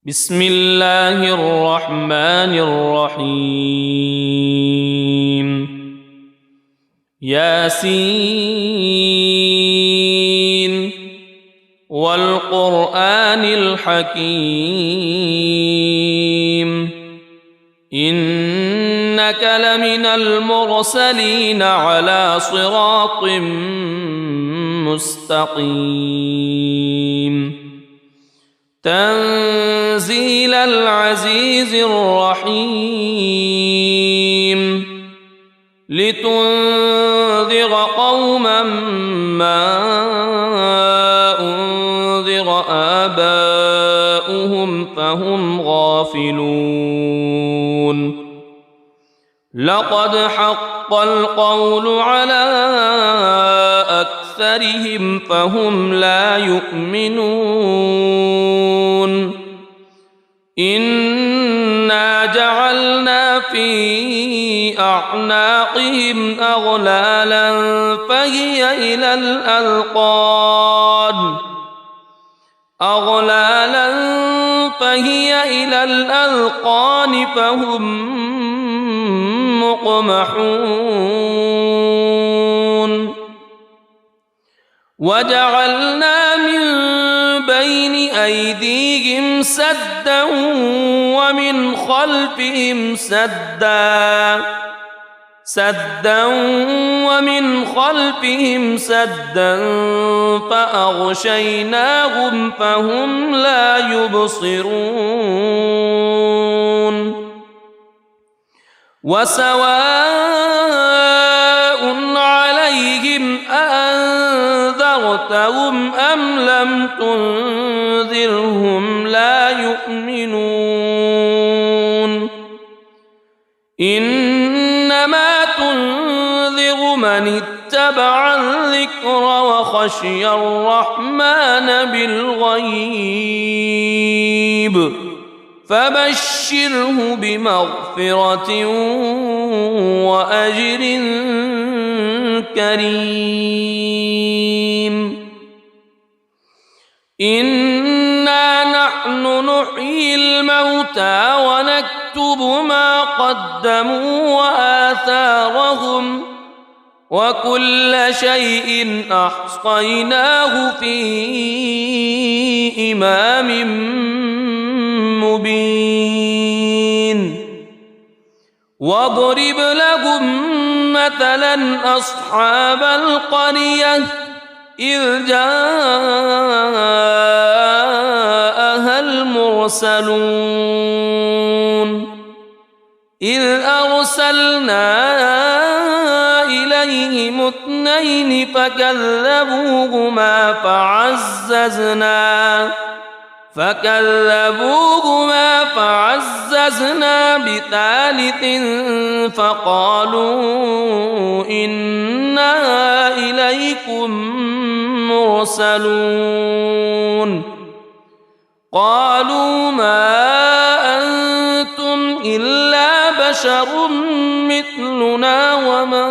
بسم الله الرحمن الرحيم ياسين والقرآن الحكيم إنك لمن المرسلين على صراط مستقيم تنزيل العزيز الرحيم لتنذر قوما ما أنذر آباؤهم فهم غافلون لقد حق القول على أكثرهم فهم لا يؤمنون إنا جعلنا في أعناقهم أغلالا فهي إلى الأذقان فهم مقمحون وجعلنا من بين أيديهم سدا ومن خلفهم سدا فأغشيناهم فهم لا يبصرون وسواء عليهم أأنذرتهم أم لم تنذرهم لا يؤمنون إنما تنذر من اتبع الذكر وخشي الرحمن بالغيب فبشره بمغفرة وأجر كريم إنا نحن نحيي الموتى ونكتب ما قدموا وآثارهم وكل شيء أحصيناه في إمام مبين واضرب لهم مثلا أصحاب القرية إذ جاءها المرسلون إذ أرسلنا إليهم اثنين فكذبوهما فعززنا بثالث فقالوا إنا إليكم مرسلون قالوا ما أنتم إلا بشر مثلنا وما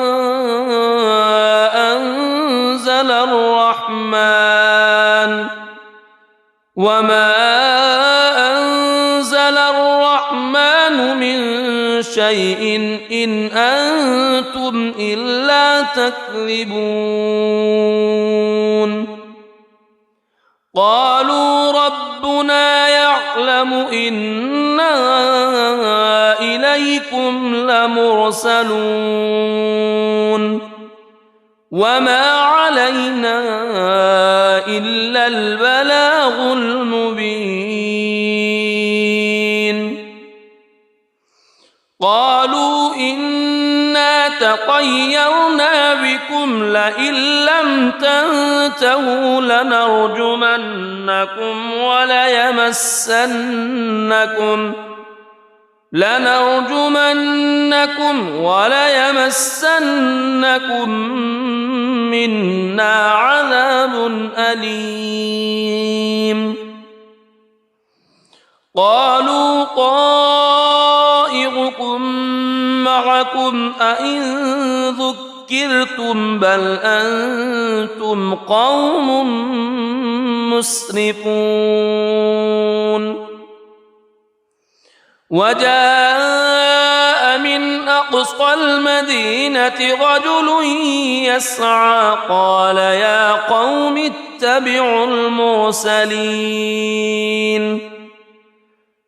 أنزل الرحمن من شيء إن أنتم إلا تكذبون قالوا ربنا يعلم إنا إليكم لمرسلون وما علينا إلا البلاغ المبين قالوا إنا تطيرنا بكم لئن لم تنتهوا لنرجمنكم وليمسنكم منا عذاب أليم قالوا طائركم معكم أئن ذكرتم بل أنتم قوم مسرفون وجاء من أقصى المدينة رجل يسعى قال يا قوم اتبعوا المرسلين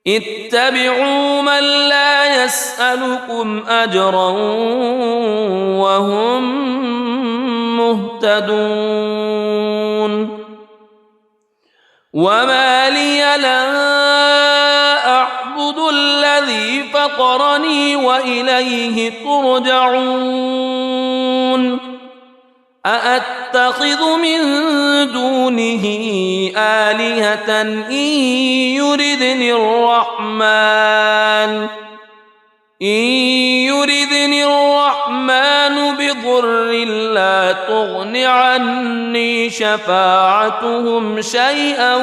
اتبعوا من لا يسألكم أجرا وهم مهتدون وما لي لا أعبد الذي فطرني وإليه ترجعون أأتخذ من دونه آلهة إن يردني الرحمن بضر لا تغن عني شفاعتهم شيئا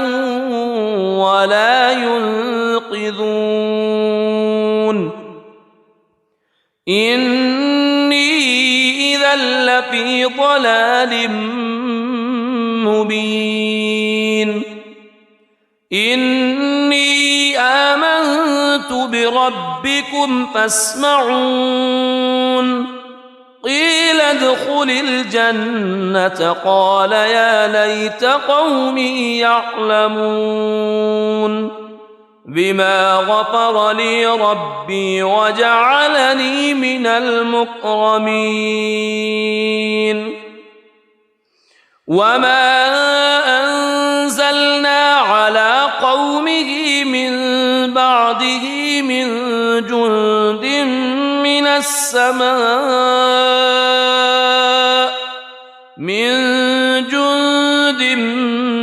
ولا ينقذون إني إذا لفي ضلال مبين إني آمنت بربكم فاسمعون قيل ادخل الجنة قال يا ليت قومي يعلمون بما غفر لي ربي وجعلني من المكرمين وما أنزلنا على قومه من بعده من جند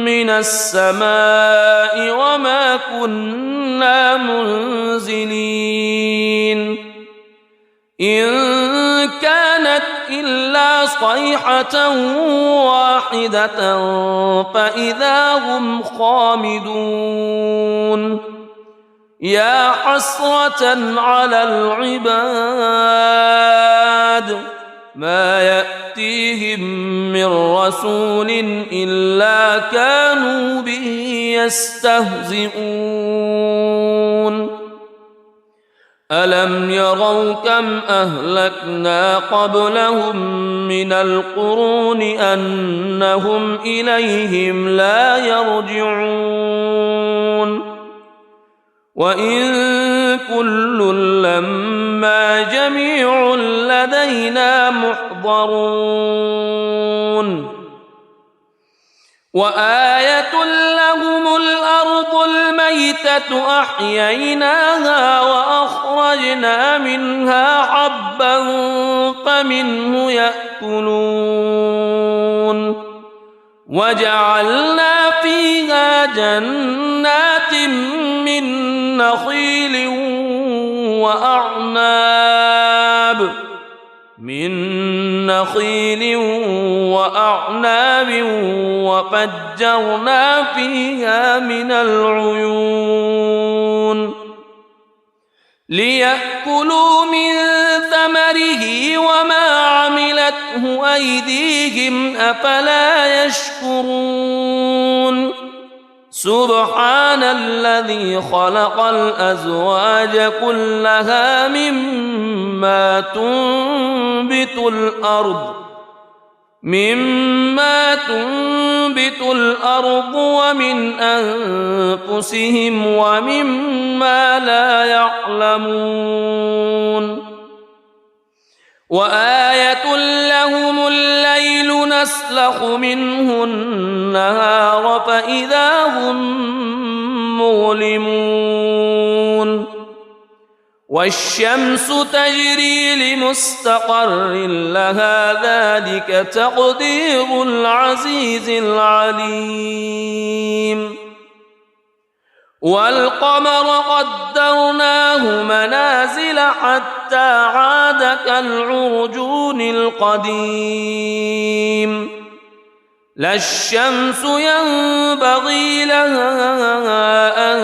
من السماء وما كنا منزلين إن كانت إلا صيحة واحدة فإذا هم خامدون يا حسرة على العباد ما يأتيهم من رسول إلا كانوا به يستهزئون ألم يروا كم أهلكنا قبلهم من القرون أنهم إليهم لا يرجعون وإن كل لما جميع لدينا محضرون وآية لهم الأرض الميتة أحييناها وأخرجنا منها حبا فمنه يأكلون وجعلنا فيها جنات من نخيل وأعناب وفجرنا فيها من العيون ليأكلوا من ثمره وما عملته أيديهم أفلا يشكرون سبحان الذي خلق الأزواج كلها مما تنبت الأرض ومن أنفسهم ومما لا يعلمون وآية لهم الليل نسلخ منه النهار فإذا هم مظلمون والشمس تجري لمستقر لها ذلك تقدير العزيز العليم والقمر قدرناه منازل حتى عاد كالعرجون القديم لا الشمس ينبغي لها أن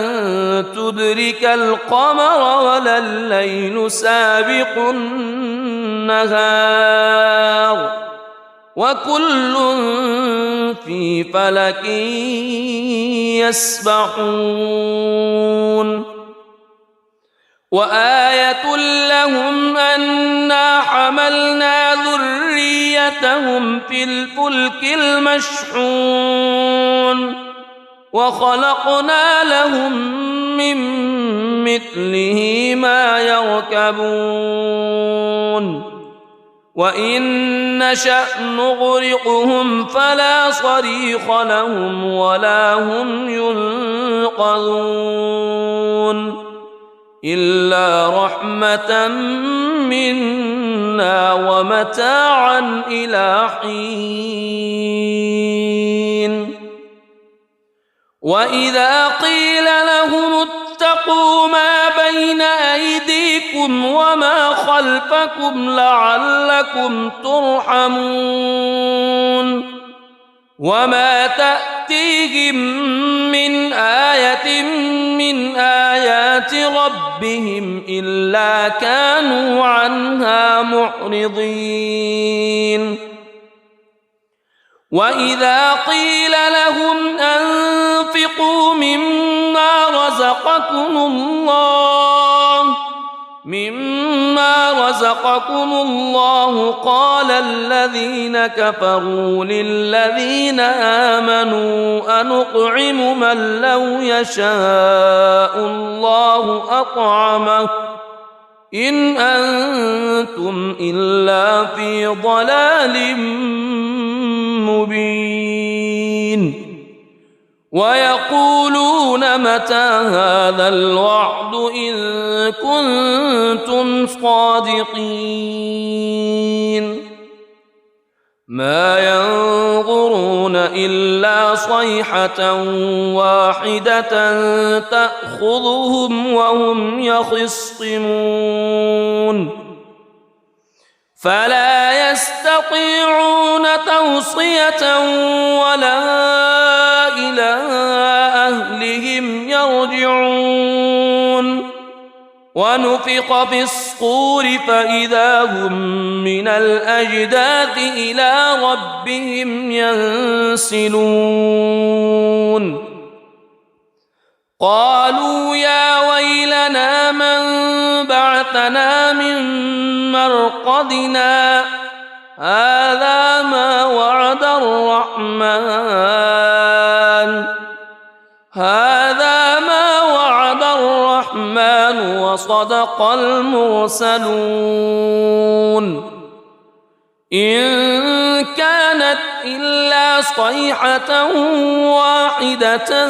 تدرك القمر ولا الليل سابق النهار وكل في فلك يسبحون وآية لهم أنا حملنا ذريتهم في الفلك المشحون وخلقنا لهم من مثله ما يركبون وإن نشأ نغرقهم فلا صريخ لهم ولا هم ينقذون إلا رحمة منا ومتاعا إلى حين وإذا قيل لهم اتقوا ما بين أيديكم وما خلفكم لعلكم ترحمون وما تأتيهم من آية من آيات ربهم إلا كانوا عنها معرضين وإذا قيل لهم أنفقوا مما رزقكم الله قال الذين كفروا للذين آمنوا أنطعم من لو يشاء الله أطعمه إن أنتم إلا في ضلال مبين ويقولون متى هذا الوعد إن كنتم صادقين ما ينظرون إلا صيحة واحدة تأخذهم وهم يخصمون فلا يستطيعون توصية ولا إلى أهلهم يرجعون ونفخ في الصور فإذا هم من الأجداث إلى ربهم ينسلون قالوا يا ويلنا من بعثنا من مرقدنا هذا ما وعد الرحمن وصدق المرسلون إن كانت إلا صيحة واحدة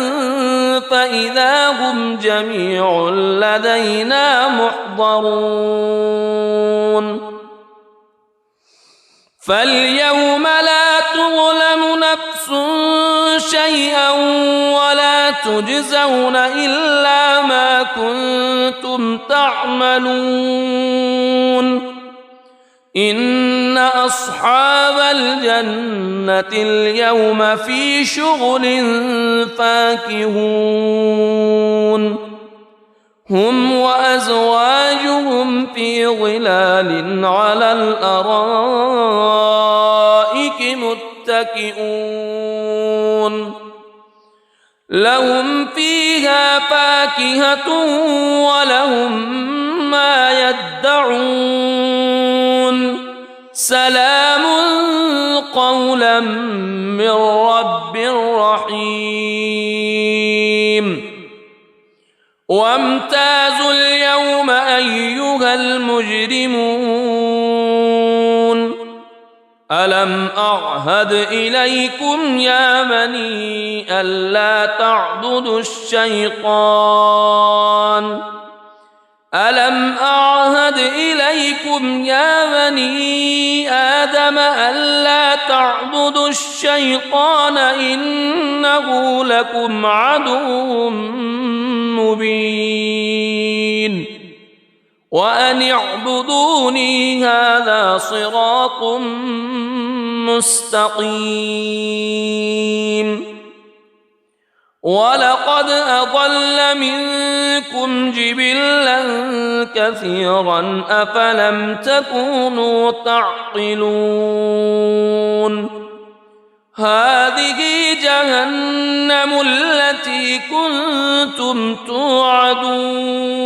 فإذا هم جميع لدينا محضرون فاليوم لا تظلم نفس شيئا ولا تجزون إلا ما كنتم تعملون إن أصحاب الجنة اليوم في شغل فاكهون هم وأزواجهم في ظلال على الأرائك متكئون لهم فيها فاكهة ولهم ما يدعون سلام قولا من رب رحيم وامتازوا اليوم أيها المجرمون ألم أعهد إليكم يا بني ألا تعبدوا الشيطان ألم أعهد إليكم يا بني آدم ألا تعبدوا الشيطان إنه لكم عدو مبين وأن اعبدوني هذا صراط مستقيم ولقد أضل منكم جبلا كثيرا أفلم تكونوا تعقلون هذه جهنم التي كنتم توعدون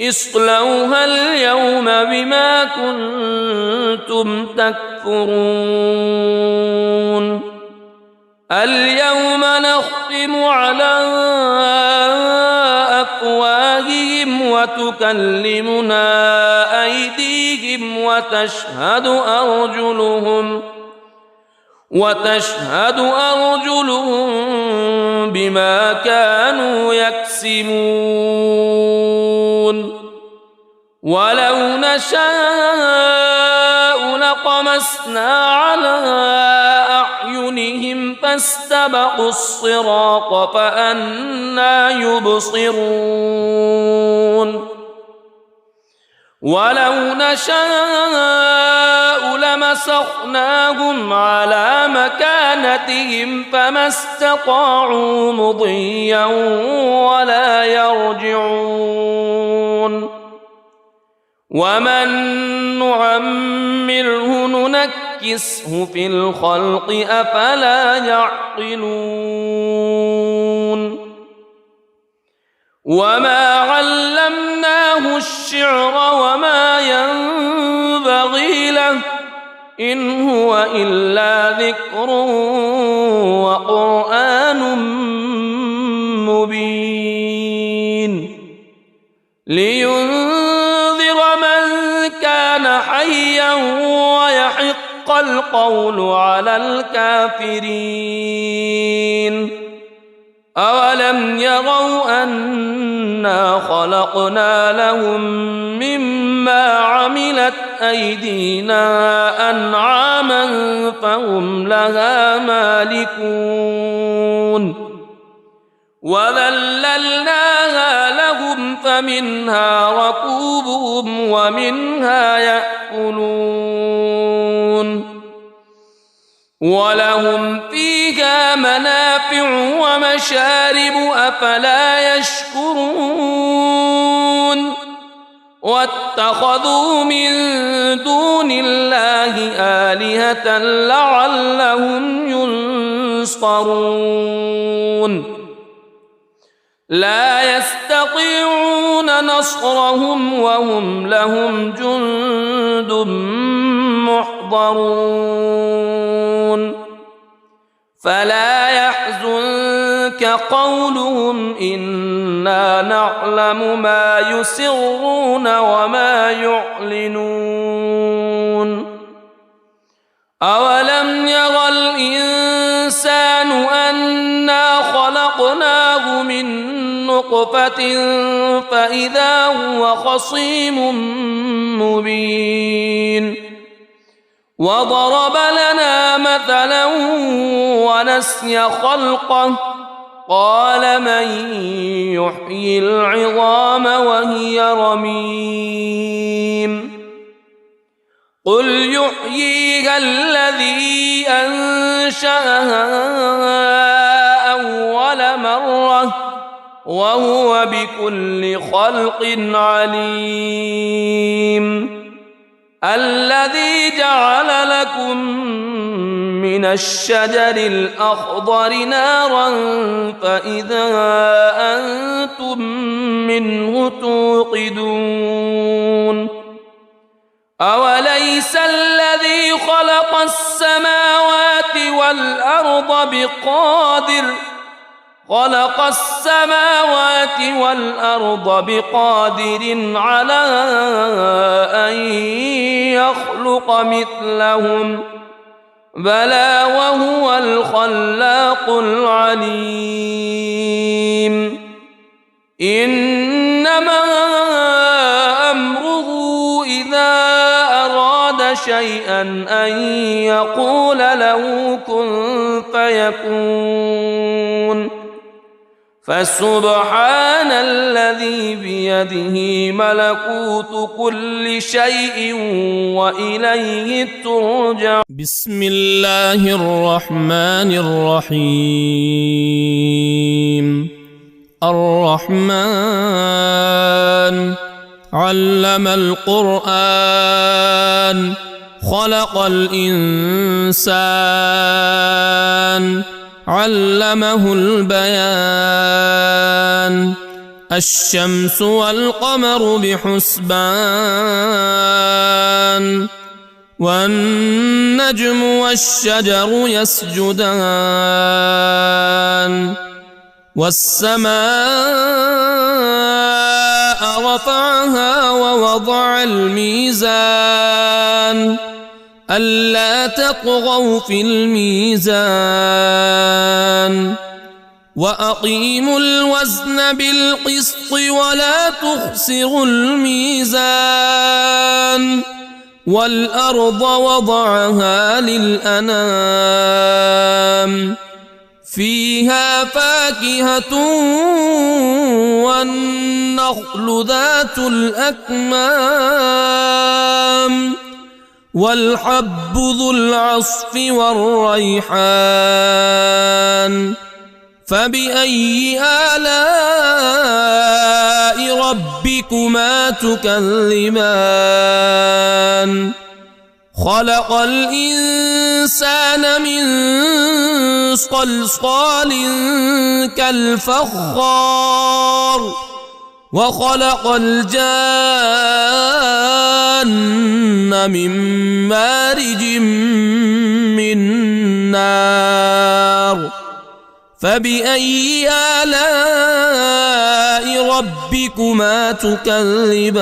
اصلوها اليوم بما كنتم تكفرون اليوم نختم على أفواههم وتكلمنا أيديهم وتشهد أرجلهم بما كانوا يكسبون ولو نشاء لطمسنا على أعينهم فاستبقوا الصراط فأنى يبصرون ولو نشاء لمسخناهم على مكانتهم فما استطاعوا مضيا ولا يرجعون ومن نعمره ننكسه في الخلق أفلا يعقلون وما علمناه الشعر وما ينبغي له إن هو إلا ذكر وقرآن مبين لينذر من كان حيا ويحق القول على الكافرين أولم يروا أنا خلقنا لهم مما عملت أيدينا أنعاما فهم لها مالكون وذللناها لهم فمنها ركوبهم ومنها يأكلون ولهم فيها منافع ومشارب أفلا يشكرون واتخذوا من دون الله آلهة لعلهم ينصرون لا يستطيعون نصرهم وهم لهم جند محضرون فلا يحزنك قولهم إنا نعلم ما يسرون وما يعلنون أولم ير الإنسان أنا خلقناه من نطفة فإذا هو خصيم مبين وضرب لنا مثلا ونسي خلقه قال من يحيي العظام وهي رميم قل يحييها الذي أنشأها أول مرة وهو بكل خلق عليم الذي جعل لكم من الشجر الأخضر نارا فإذا أنتم منه توقدون أوليس الذي خلق السماوات والأرض بقادر على أن يخلق مثلهم بلى وهو الخلاق العليم إنما أمره إذا أراد شيئا أن يقول له كن فيكون فسبحان الذي بيده ملكوت كل شيء وإليه ترجع. بسم الله الرحمن الرحيم. الرحمن علم القرآن خلق الإنسان علمه البيان الشمس والقمر بحسبان والنجم والشجر يسجدان والسماء رفعها ووضع الميزان ألا تطغوا في الميزان وأقيموا الوزن بالقسط ولا تخسروا الميزان والأرض وضعها للأنام فيها فاكهة والنخل ذات الأكمام والحب ذو العصف والريحان فبأي آلاء ربكما تكذبان خلق الإنسان من صلصال كالفخار وخلق الجان من مارج من نار فبأي آلاء ربكما تكذبان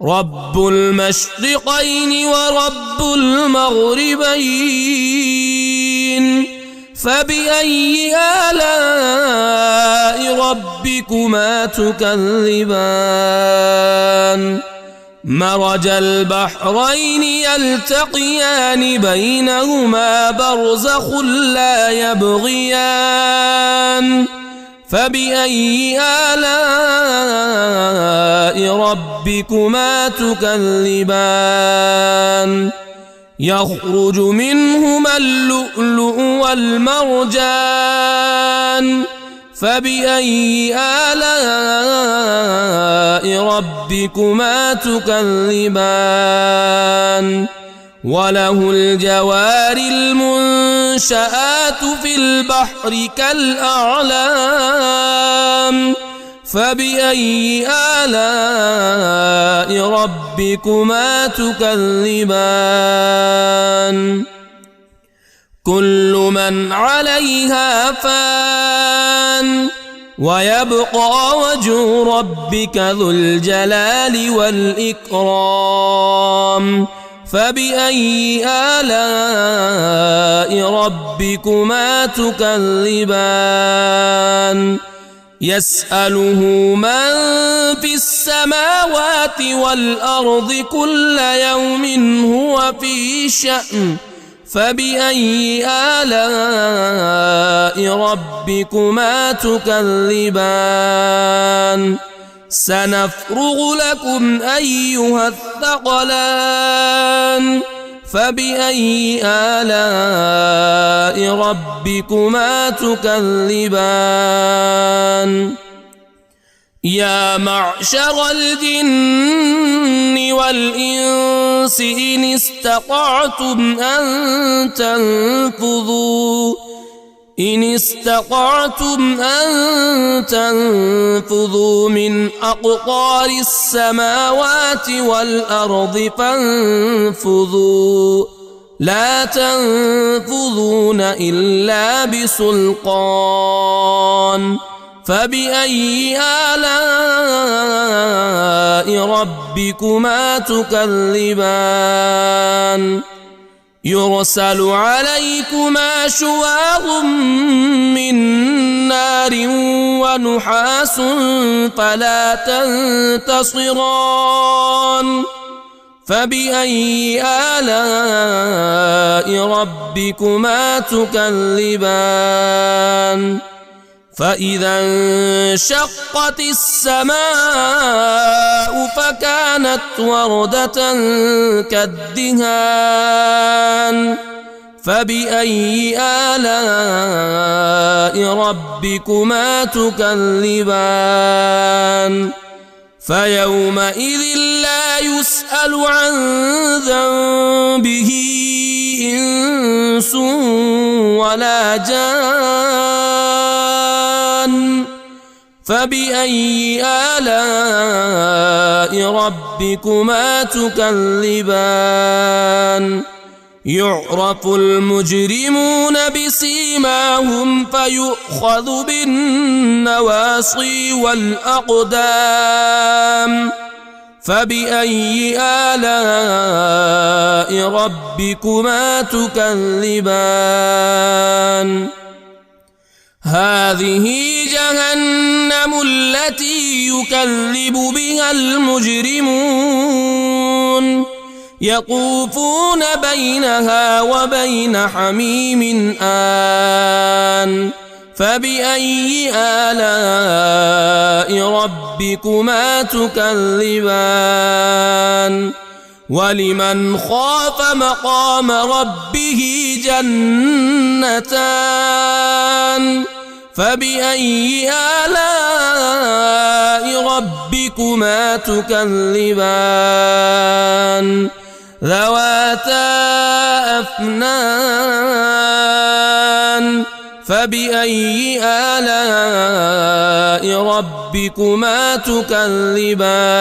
رب المشرقين ورب المغربين فبأي آلاء ربكما تكذبان مرج البحرين يلتقيان بينهما برزخ لا يبغيان فبأي آلاء ربكما تكذبان يخرج منهما اللؤلؤ والمرجان فبأي آلاء ربكما تكذبان وله الجوار المنشآت في البحر كالأعلام فبأي آلاء ربكما تكذبان كل من عليها فان ويبقى وجه ربك ذو الجلال والإكرام فبأي آلاء ربكما تكذبان يسأله من في السماوات والأرض كل يوم هو في شأن فبأي آلاء ربكما تكذبان سنفرغ لكم أيها الثقلان فبأي آلاء ربكما تكذبان يا معشر الجن والإنس إن استطعتم أن تنفذوا من أقطار السماوات والأرض فانفذوا لا تنفذون إلا بسلطان فبأي آلاء ربكما تكذبان يرسل عليكما شواظ من نار ونحاس فلا تنتصران فبأي آلاء ربكما تكذبان فإذا انشقت السماء فكانت وردة كالدهان فبأي آلاء ربكما تكذبان فيومئذ لا يسأل عن ذنبه إنس ولا جان فبأي آلاء ربكما تكذبان يعرف المجرمون بسيماهم فيؤخذ بالنواصي والأقدام فبأي آلاء ربكما تكذبان هذه جهنم التي يكذب بها المجرمون يطوفون بينها وبين حميم آن فبأي آلاء ربكما تكذبان ولمن خاف مقام ربه جنتان فبأي آلاء ربكما تكذبان ذواتا أفنان فبأي آلاء ربكما تكذبان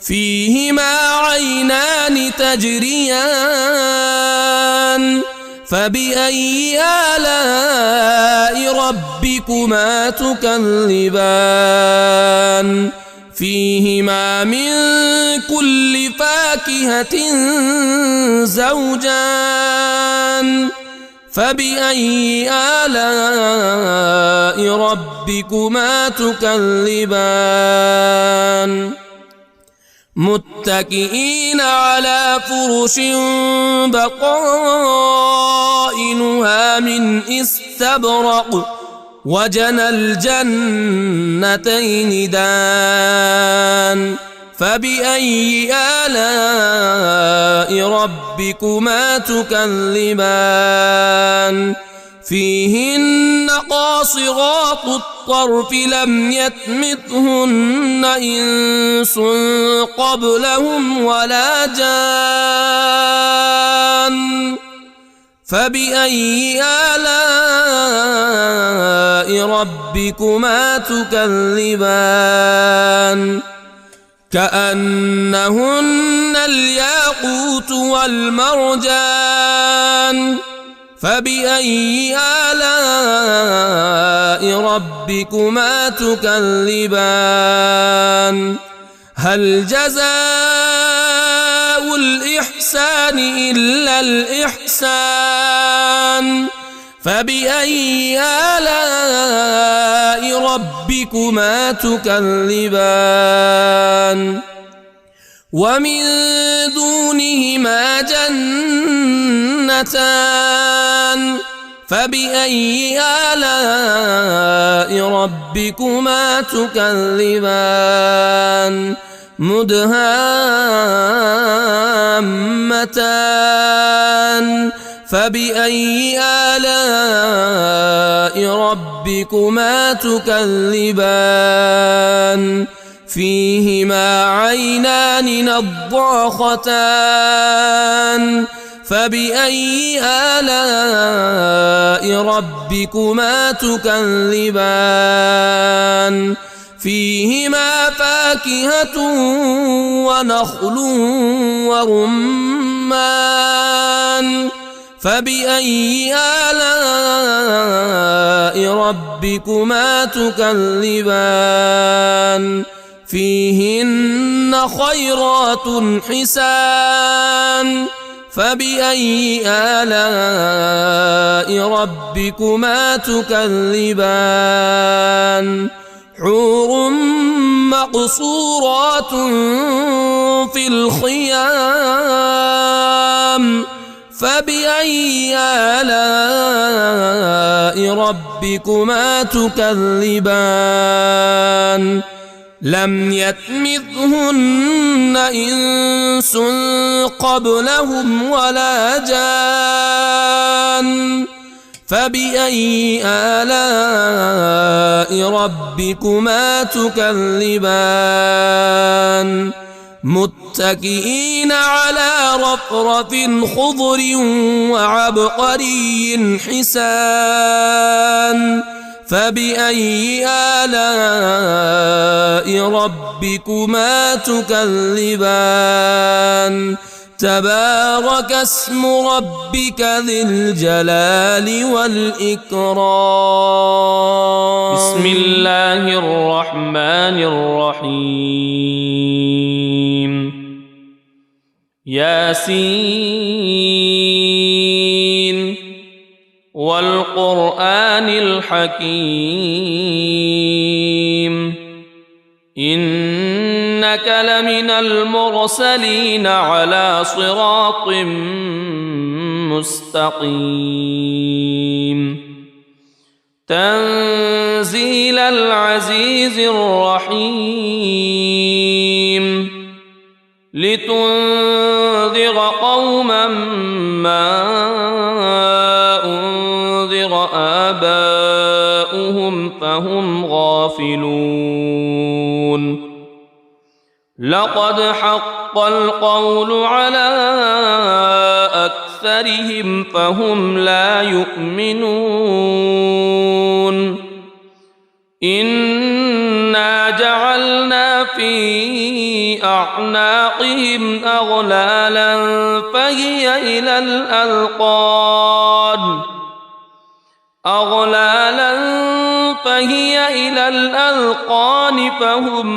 فيهما عينان تجريان فبأي آلاء ربكما تكذبان فيهما من كل فاكهة زوجان فبأي آلاء ربكما تكذبان متكئين على فرش بطائنها من استبرق وجنى الجنتين دان فبأي آلاء ربكما تكذبان فيهن قاصرات الطرف لم يطمثهن إنس قبلهم ولا جان فبأي آلاء ربكما تكذبان كأنهن الياقوت والمرجان فبأي آلاء ربكما تكذبان هل جزاء الإحسان إلا الإحسان فبأي آلاء ربكما تكذبان ومن دونهما جنتان فبأي آلاء ربكما تكذبان مدهامتان فبأي آلاء ربكما تكذبان فيهما عينان نضاختان فبأي آلاء ربكما تكذبان فيهما فاكهة ونخل ورمان فبأي آلاء ربكما تكذبان فيهن خيرات حسان فبأي آلاء ربكما تكذبان حور مقصورات في الخيام فبأي آلاء ربكما تكذبان لم يطمثهن إنس قبلهم ولا جان فبأي آلاء ربكما تكذبان متكئين على رفرف خضر وعبقري حسان فبأي آلاء ربكما تكذبان تبارك اسم ربك ذي الجلال والإكرام بسم الله الرحمن الرحيم ياسين والقرآن الحكيم إنك لمن المرسلين على صراط مستقيم تنزيل العزيز الرحيم لتنذر قوما ما أنذر آباؤهم فهم غافلون لقد حق القول على أكثرهم فهم لا يؤمنون إنا جعلنا في أعناقهم أغلالا فهي إلى الأذقان فهم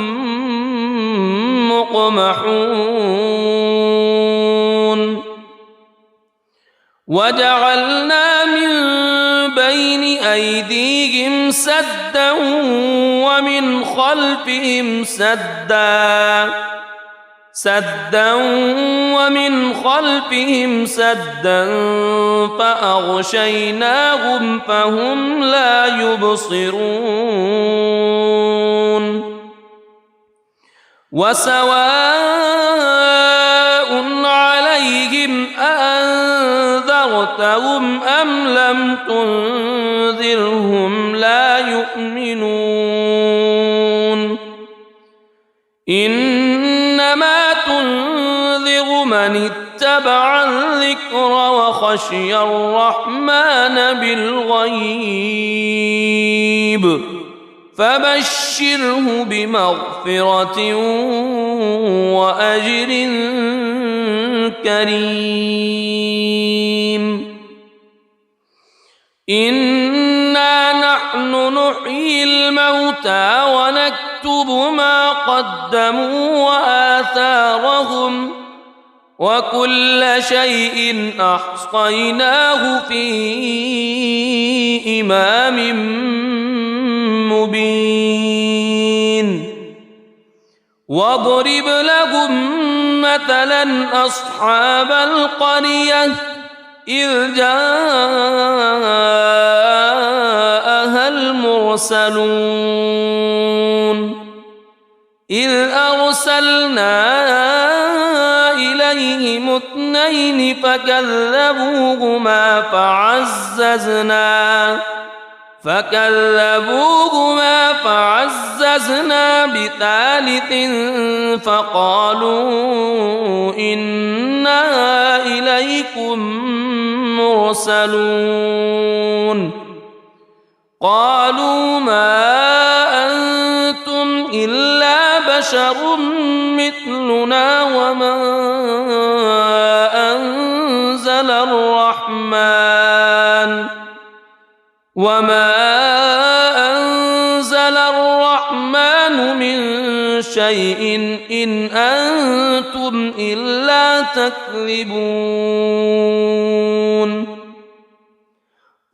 مقمحون وجعلنا من بين أيديهم سدا ومن خلفهم سدا فأغشيناهم فهم لا يبصرون وسواء عليهم أأنذرتهم أم لم تنذرهم لا يؤمنون إنما تنذر من اتبع الذكر وخشي الرحمن بالغيب فبشره بمغفرة وأجر كريم إنا نحن نحيي الموتى ونكتب ما قدموا وآثارهم وكل شيء أحصيناه في إمام مبين واضرب لهم مثلا أصحاب القرية إذ جاءها المرسلون إذ أرسلنا إليهم اثنين فكذبوهما فعززنا بثالث فقالوا إنا إليكم مرسلون قالوا ما أنتم إلا بشر مثلنا وما أنزل الرحمن من شيء إن أنتم إلا تكذبون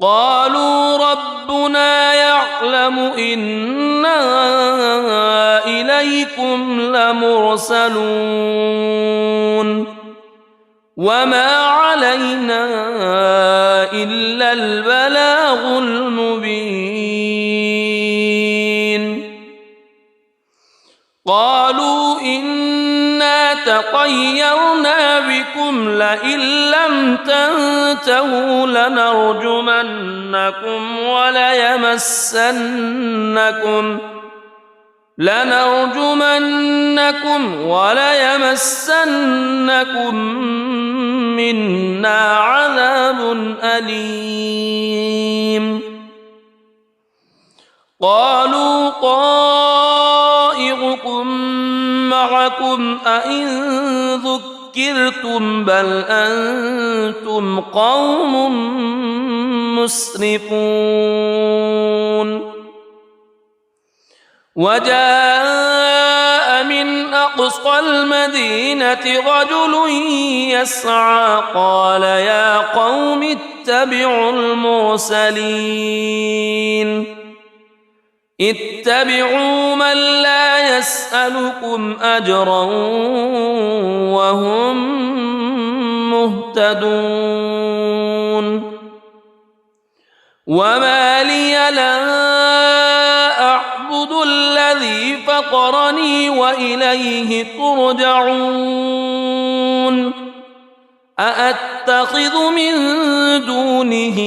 قالوا ربنا يعلم إنا إليكم لمرسلون وما علينا إلا البلاغ المبين قالوا إنا تطيرنا بكم لئن لم تنتهوا لنرجمنكم وليمسنكم منا عذاب أليم قالوا طائركم معكم أئن ذكرتم بل أنتم قوم مسرفون وجاء من أقصى المدينة رجل يسعى قال يا قوم اتبعوا المرسلين اتبعوا من لا يسألكم أجرا وهم مهتدون وما لي لا أعبد الذي فطرني وإليه ترجعون أأتخذ من دونه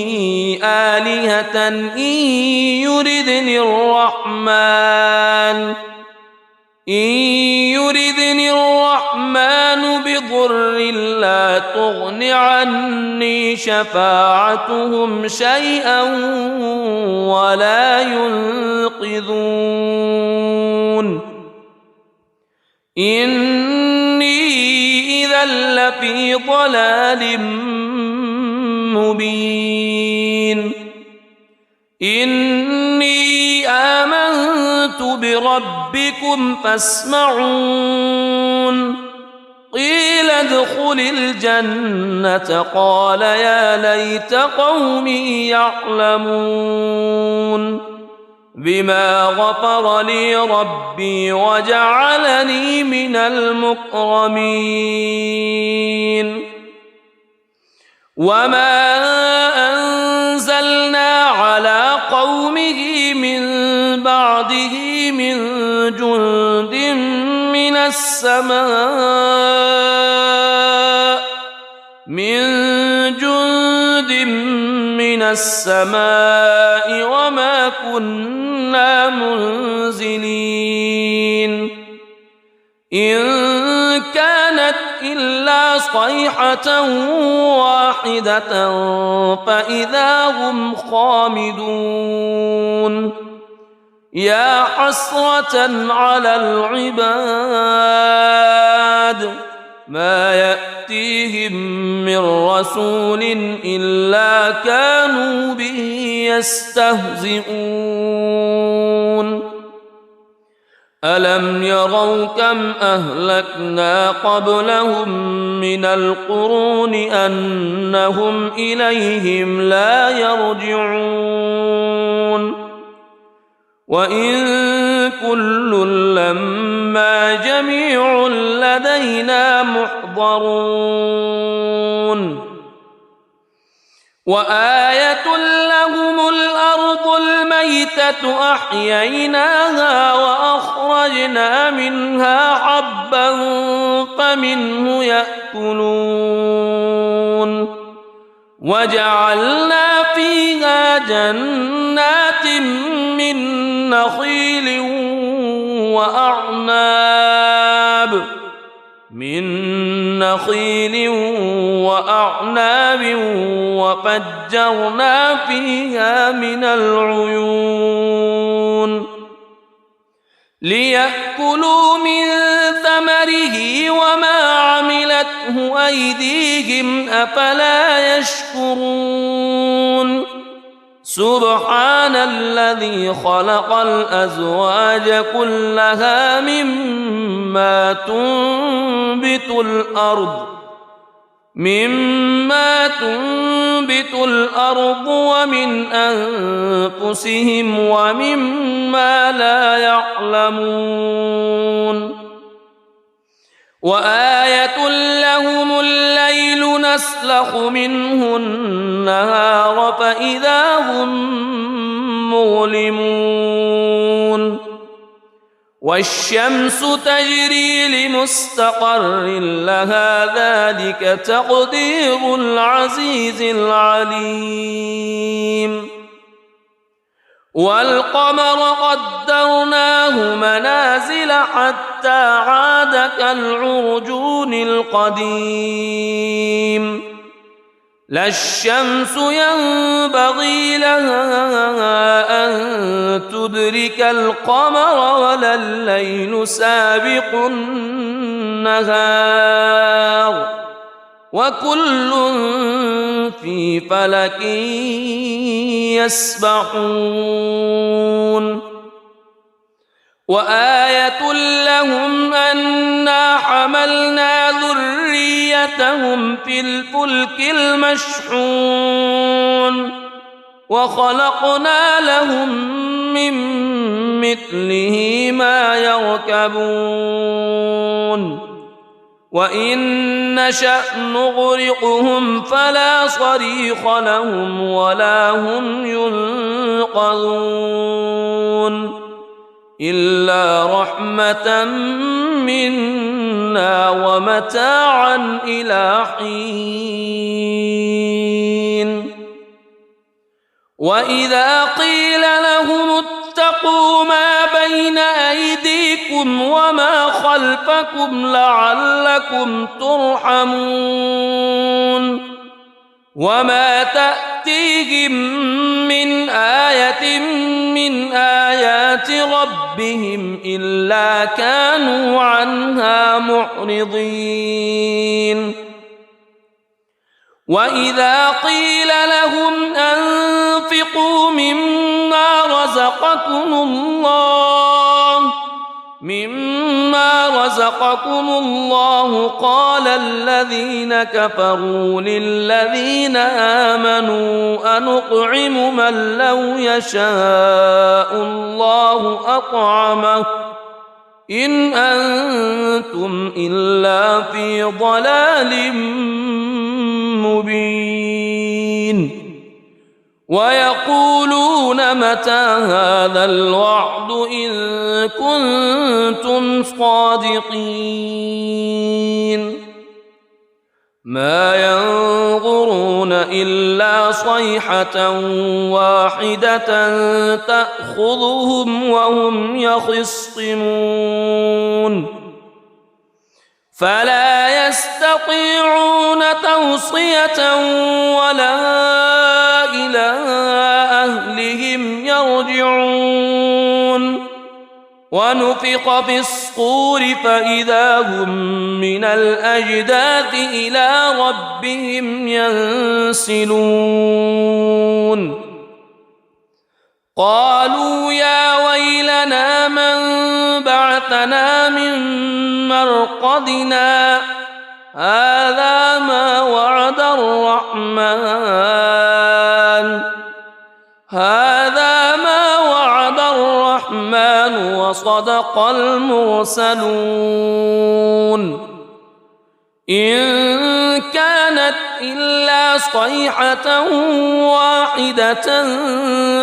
آلهة إن يردني الرحمن بضر لا تغن عني شفاعتهم شيئا ولا ينقذون إني إذا لفي ضلال مبين إني آمنت بربكم فاسمعون قيل ادخل الجنة قال يا ليت قومي يعلمون بما غفر لي ربي وجعلني من المكرمين وما أنزلنا على قومه من بعده من جند من السماء وما كنا منزلين إن كانت إلا صيحة واحدة فإذا هم خامدون يا حسرة على العباد ما يأتيهم من رسول إلا كانوا به يستهزئون ألم يروا كم أهلكنا قبلهم من القرون أنهم إليهم لا يرجعون وإن كل لما جميع لدينا محضرون وآية لهم الأرض الميتة أحييناها وأخرجنا منها حبا فمنه يأكلون وجعلنا فيها جنات من نخيل وأعناب وفجرنا فيها من العيون ليأكلوا من ثمره وما عملته أيديهم أفلا يشكرون سبحان الذي خلق الأزواج كلها مما تنبت الأرض ومن أنفسهم ومما لا يعلمون وآية لهم الليل نسلخ منه النهار فإذا هم مظلمون والشمس تجري لمستقر لها ذلك تقدير العزيز العليم والقمر قدرناه منازل حتى عاد كالعرجون القديم لا الشمس ينبغي لها أن تدرك القمر ولا الليل سابق النهار وكل في فلك يسبحون وآية لهم أنا حملنا ذريتهم في الفلك المشحون وخلقنا لهم من مثله ما يركبون وإن نشأ نغرقهم فلا صريخ لهم ولا هم ينقذون إلا رحمة منا ومتاعا إلى حين وإذا قيل لهم اتقوا ما بين أيديكم وما خلفكم لعلكم ترحمون وما تأتيهم من آية من آيات ربهم إلا كانوا عنها معرضين وإذا قيل لهم أنفقوا مما رزقكم الله قال الذين كفروا للذين آمنوا أنطعم من لو يشاء الله أطعمه إن أنتم إلا في ضلال مبين ويقولون متى هذا الوعد إن كنتم صادقين ما ينظرون إلا صيحة واحدة تأخذهم وهم يخصمون فلا يستطيعون توصية ولا إلى أهلهم يرجعون ونفخ في الصور فإذا هم من الأجداث إلى ربهم ينسلون قالوا يا ويلنا من بعثنا من مرقدنا هذا ما وعد الرحمن وصدق المرسلون إن كانت إلا صيحة واحدة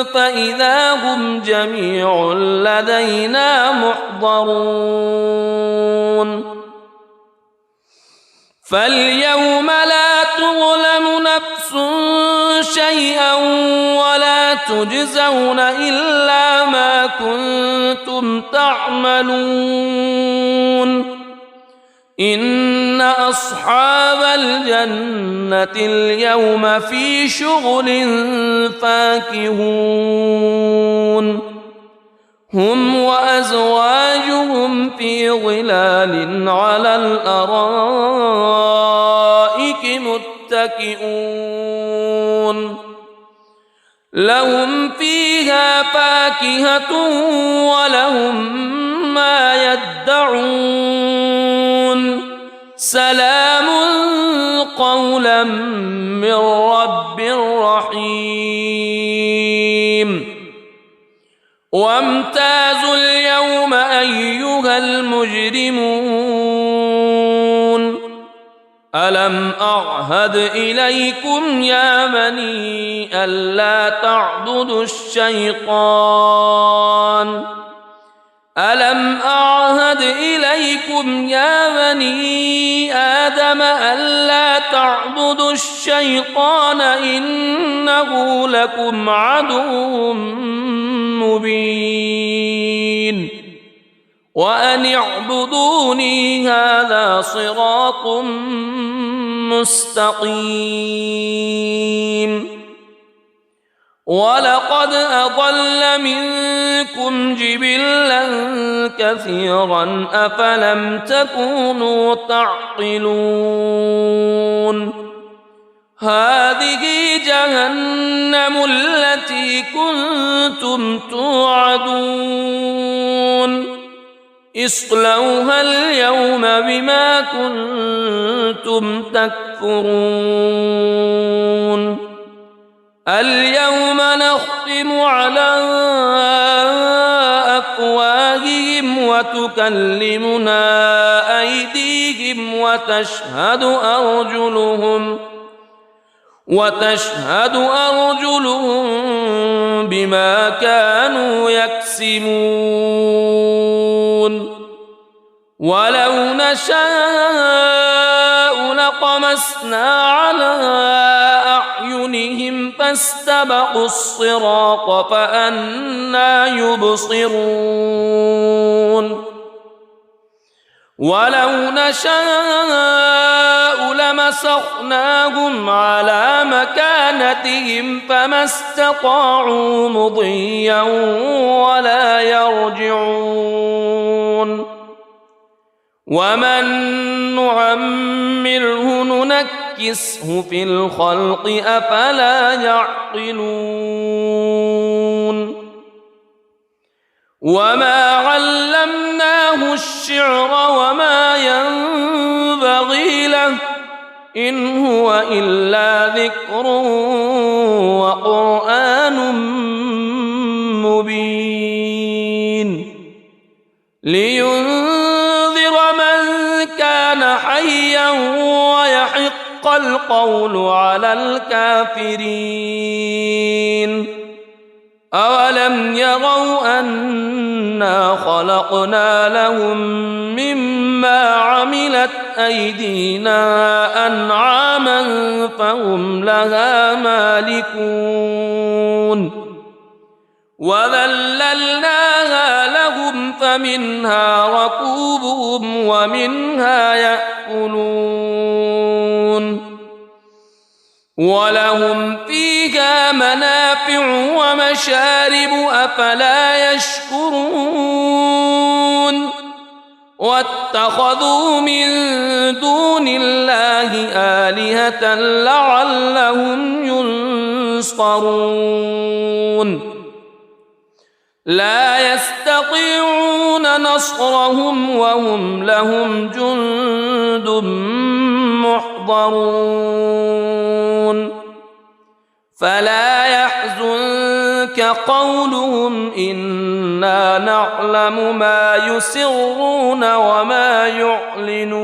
فإذا هم جميع لدينا محضرون فاليوم لا تظلم نفس شيئا ولا تجزون إلا ما كنتم تعملون إن أصحاب الجنة اليوم في شغل فاكهون هم وأزواجهم في ظلال على الأرائك متكئون لهم فيها فاكهة ولهم ما يدعون سلام قولا من رب رحيم وامتازوا اليوم أيها المجرمون ألم أعهد إليكم يا بني ألا تعبدوا الشيطان ألم أعهد إليكم يا بني آدم ألا تعبدوا الشيطان إنه لكم عدو مبين وأن اعبدوني هذا صراط مستقيم ولقد أضل منكم جبلا كثيرا أفلم تكونوا تعقلون هذه جهنم التي كنتم توعدون اصلوها اليوم بما كنتم تكفرون اليوم نختم على أفواههم وتكلمنا أيديهم وتشهد أرجلهم بما كانوا يكسبون ولو نشاء لطمسنا على أعينهم فاستبقوا الصراط فأنى يبصرون ولو نشاء لمسخناهم على مكانتهم فما استطاعوا مضيا ولا يرجعون ومن نعمره ننكسه في الخلق أفلا يعقلون وما علمناه الشعر وما ينبغي له إن هو إلا ذكر وقرآن مبين لينذر من كان حيا ويحق القول على الكافرين أولم يروا أنا خلقنا لهم مما عملت أيدينا أنعاما فهم لها مالكون وذللناها لهم فمنها ركوبهم ومنها يأكلون ولهم فيها منافع ومشارب أفلا يشكرون واتخذوا من دون الله آلهة لعلهم ينصرون لا يستطيعون نصرهم وهم لهم جند محضرون فلا يحزنك قولهم إنا نعلم ما يسرون وما يعلنون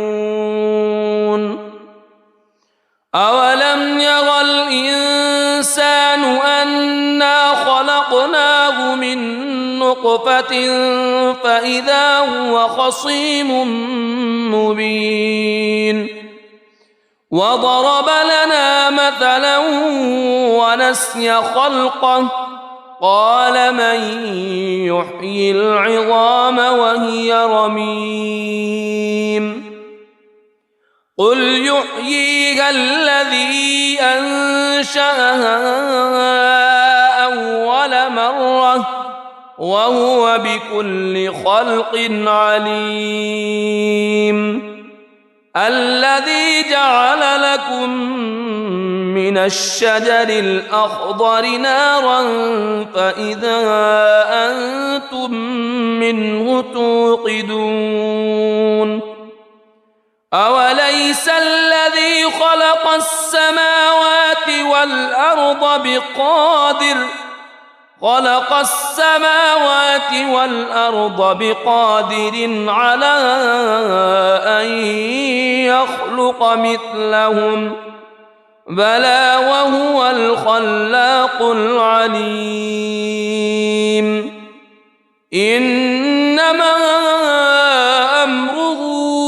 أولم يرى الإنسان أنا خلقناه من نطفة فإذا هو خصيم مبين وضرب لنا مثلا ونسي خلقه قال من يحيي العظام وهي رميم قل يحييها الذي أنشأها أول مرة وهو بكل خلق عليم الذي جعل لكم من الشجر الأخضر نارا فإذا أنتم منه توقدون أوليس الذي خلق السماوات والأرض بقادر على أن يخلق مثلهم بلى وهو الخلاق العليم إنما أمره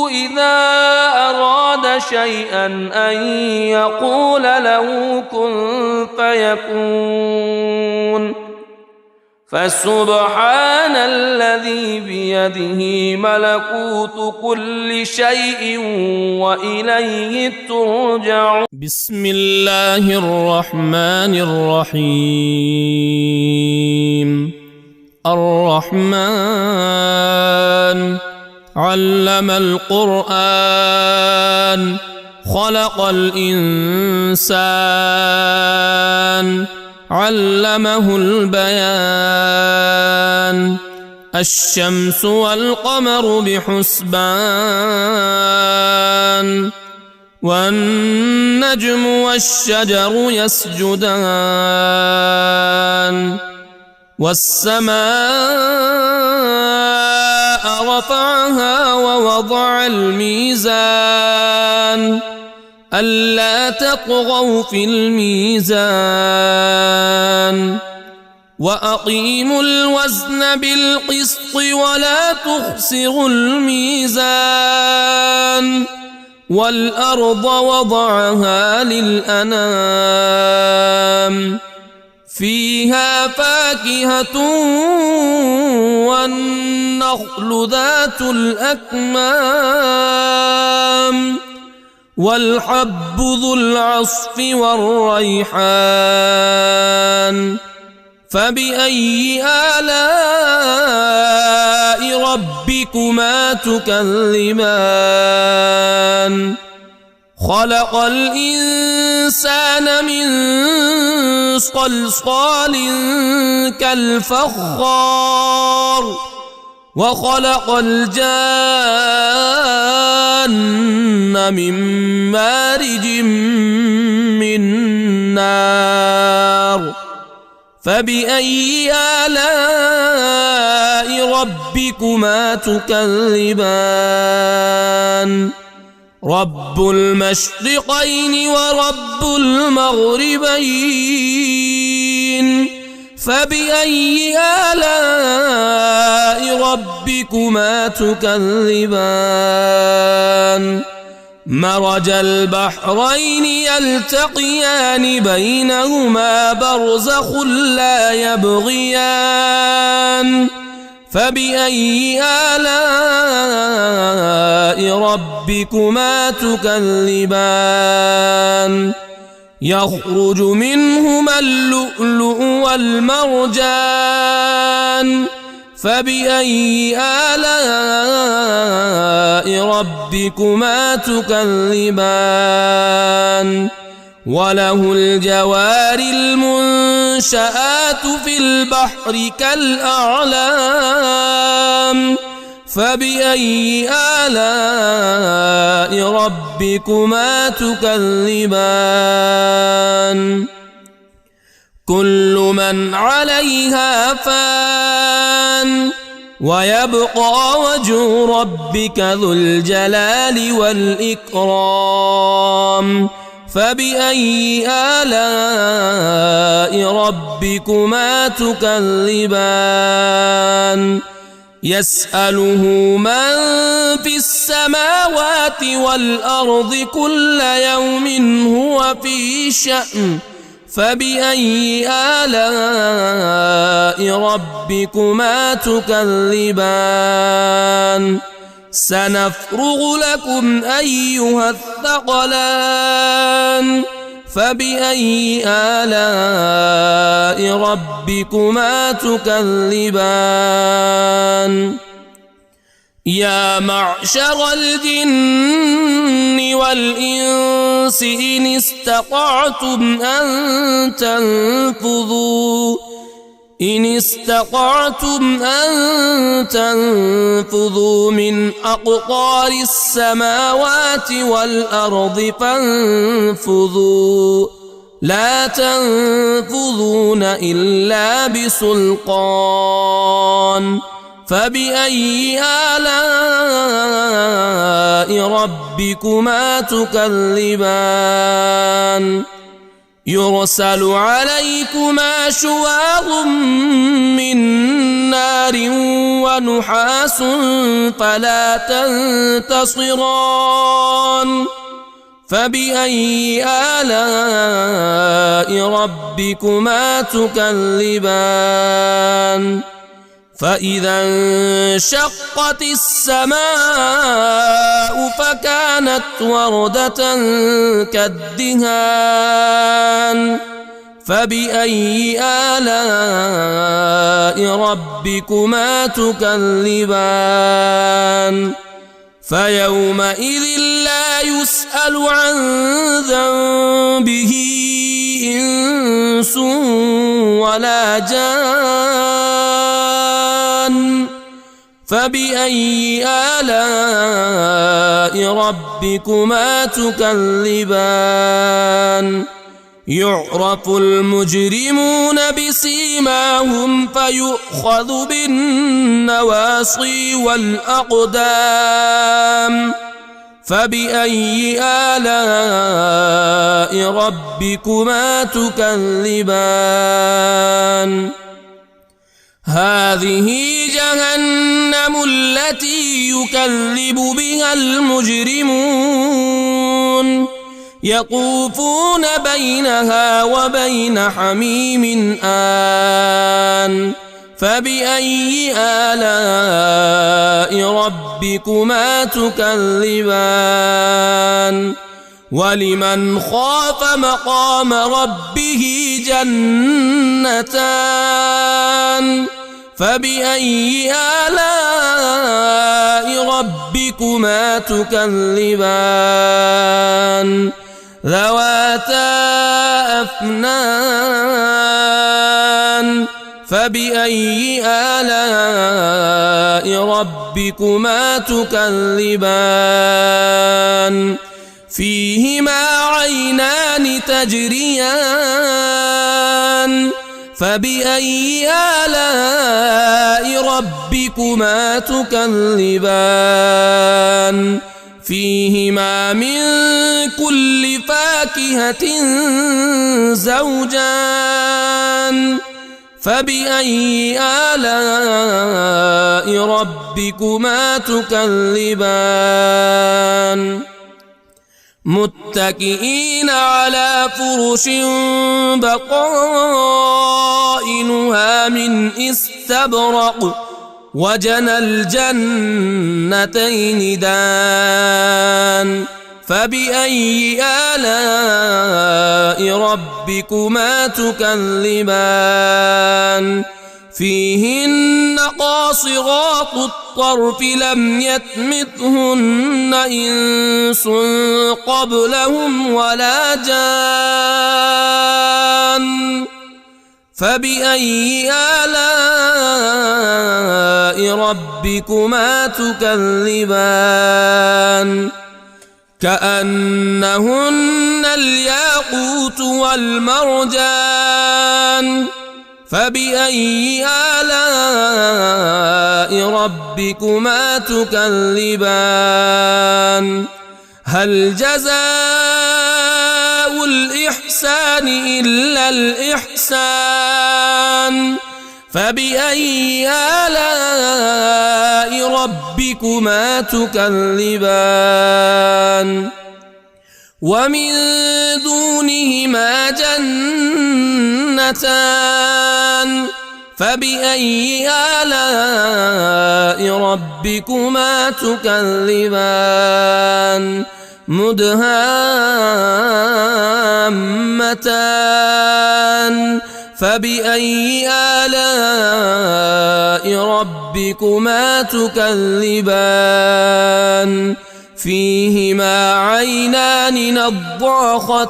إذا أراد شيئا أن يقول له كن فيكون فسبحان الذي بيده ملكوت كل شيء وإليه ترجعون. بسم الله الرحمن الرحيم. الرحمن علم القرآن خلق الإنسان علمه البيان. الشمس والقمر بحسبان والنجم والشجر يسجدان. والسماء رفعها ووضع الميزان ألا تطغوا في الميزان وأقيموا الوزن بالقسط ولا تخسروا الميزان. والأرض وضعها للأنام فيها فاكهة والنخل ذات الأكمام والحب ذو العصف والريحان. فبأي آلاء ربكما تكذبان؟ خلق الإنسان من صلصال كالفخار وخلق الجان من مارج من نار. فبأي آلاء ربكما تكذبان؟ رب المشرقين ورب المغربين. فبأي آلاء ربكما تكذبان؟ مرج البحرين يلتقيان بينهما برزخ لا يبغيان. فبأي آلاء ربكما تكذبان؟ يخرج منهما اللؤلؤ والمرجان. فبأي آلاء ربكما تكذبان؟ وله الجوار المنشآت في البحر كالأعلام. فبأي آلاء ربكما تكذبان؟ كل من عليها فان ويبقى وجه ربك ذو الجلال والإكرام. فبأي آلاء ربكما تكذبان؟ يسأله من في السماوات والأرض كل يوم هو في شأن. فبأي آلاء ربكما تكذبان؟ سنفرغ لكم أيها الثقلان. فبأي آلاء ربكما تكذبان؟ يا معشر الجن والإنس إن استطعتم أن تنفذوا من أقطار السماوات والأرض فانفذوا لا تنفذون إلا بسلطان. فبأي آلاء ربكما تكذبان؟ يرسل عليكما شواظ من نار ونحاس فلا تنتصران. فبأي آلاء ربكما تكذبان؟ فإذا انشقت السماء فكانت وردة كالدهان فبأي آلاء ربكما تكذبان فيومئذ لا يسأل عن ذنبه إنس ولا جان فبأي آلاء ربكما تكذبان يعرف المجرمون بسيماهم فيؤخذ بالنواصي والأقدام فبأي آلاء ربكما تكذبان هذه جهنم التي يكذب بها المجرمون يطوفون بينها وبين حميم آن فبأي آلاء ربكما تكذبان ولمن خاف مقام ربه جنتان فبأي آلاء ربكما تكذبان ذواتا أفنان فبأي آلاء ربكما تكذبان فيهما عينان تجريان فبأي آلاء ربكما تكذبان فيهما من كل فاكهة زوجان فبأي آلاء ربكما تكذبان متكئين على فرش بطائنها من استبرق وجنى الجنتين دان فبأي آلاء ربكما تكذبان فيهن قاصرات الطرف لم يطمثهن إنس قبلهم ولا جان فبأي آلاء ربكما تكذبان كأنهن الياقوت والمرجان فبأي آلاء ربكما تكذبان هل جزاء الإحسان إلا الإحسان فبأي آلاء ربكما تكذبان ومن دونهما جنتان فبأي آلاء ربكما تكذبان مدهامتان فبأي آلاء ربكما تكذبان فيهما عينان نضاختان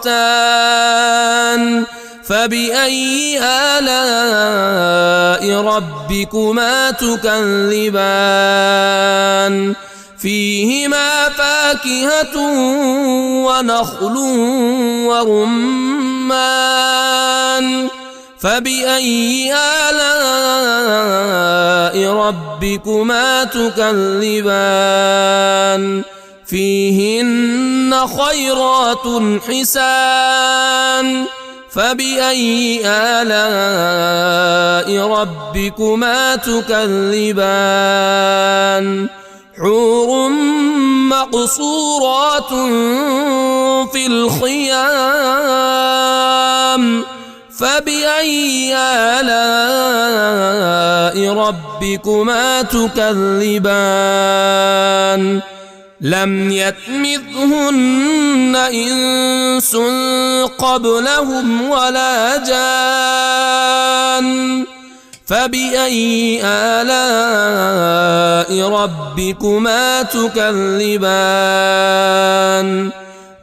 فبأي آلاء ربكما تكذبان فيهما فاكهة ونخل ورمان فبأي آلاء ربكما تكذبان فيهن خيرات حسان فبأي آلاء ربكما تكذبان حور مقصورات في الخيام فبأي آلاء ربكما تكذبان لم يطمثهن إنس قبلهم ولا جان فبأي آلاء ربكما تكذبان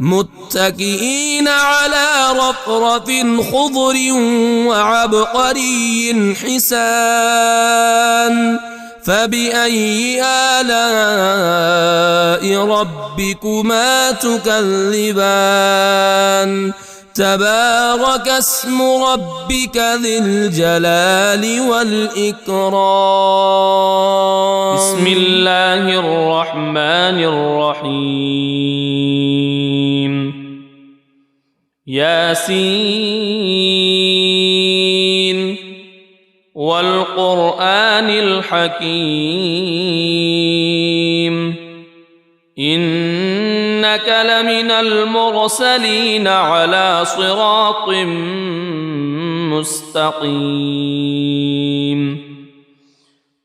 متكئين على رفرف خضر وعبقري حسان فبأي آلاء ربكما تكذبان تبارك اسم ربك ذي الجلال والإكرام. بسم الله الرحمن الرحيم. ياسين والقرآن الحكيم إنك لمن المرسلين على صراط مستقيم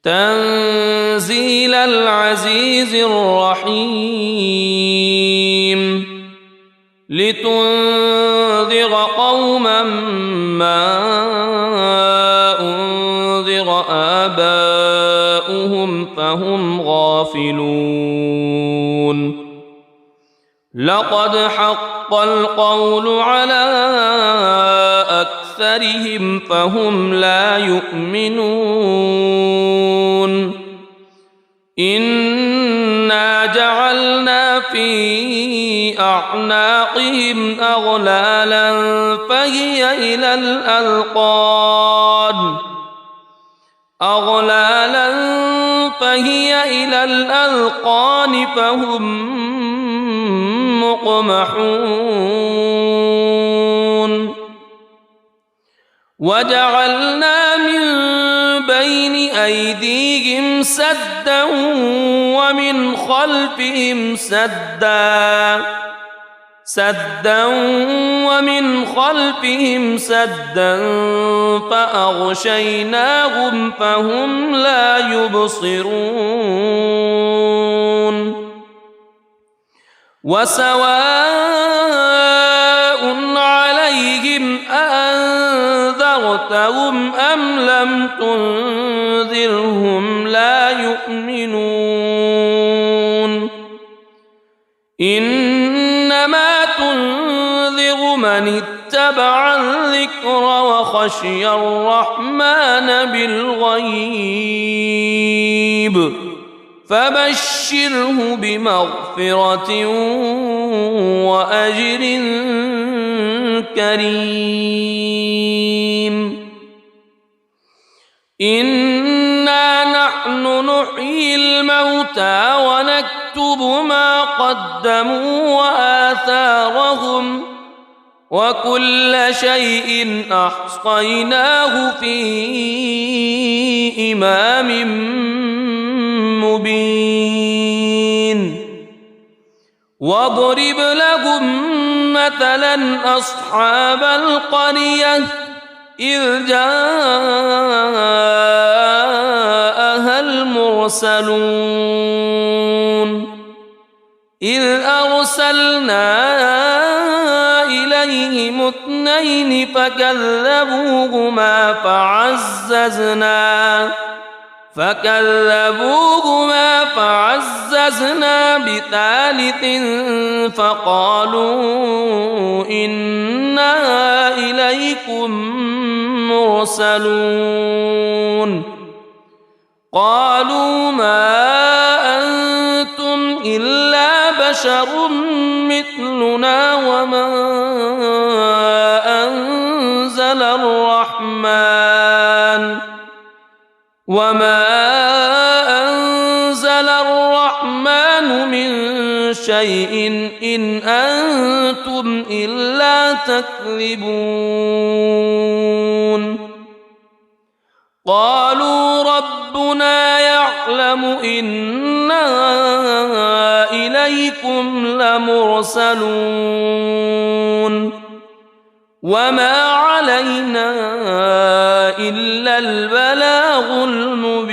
تنزيل العزيز الرحيم لتنذر قوما ما أنذر آباؤهم فهم غافلون لقد حق القول على أكثرهم فهم لا يؤمنون إنا جعلنا في أعناقهم أغلالا فهي إلى الأذقان فهم مقمحون وجعلنا من بين أيديهم سدا ومن خلفهم سدا فأغشيناهم فهم لا يبصرون وسواء عليهم أأنذرتهم أم لم تنذرهم لا يؤمنون إنما تنذر من اتبع الذكر وخشي الرحمن بالغيب فبشره بمغفرة وأجر كريم إنا نحن نحيي الموتى ونكتب ما قدموا وآثارهم وكل شيء أحصيناه في إمام مبين واضرب لهم مثلا أصحاب القرية إذ جاءها المرسلون إذ أرسلنا إليهم اثنين فكذبوهما فعززنا بثالث فقالوا إنا إليكم مرسلون قالوا ما أنتم إلا بشر مثلنا وما أنزل الرحمن من شيء إن أنتم إلا تكذبون قالوا ربنا يعلم إنا إليكم لمرسلون وما علينا علينا إلا البلاغ المبين.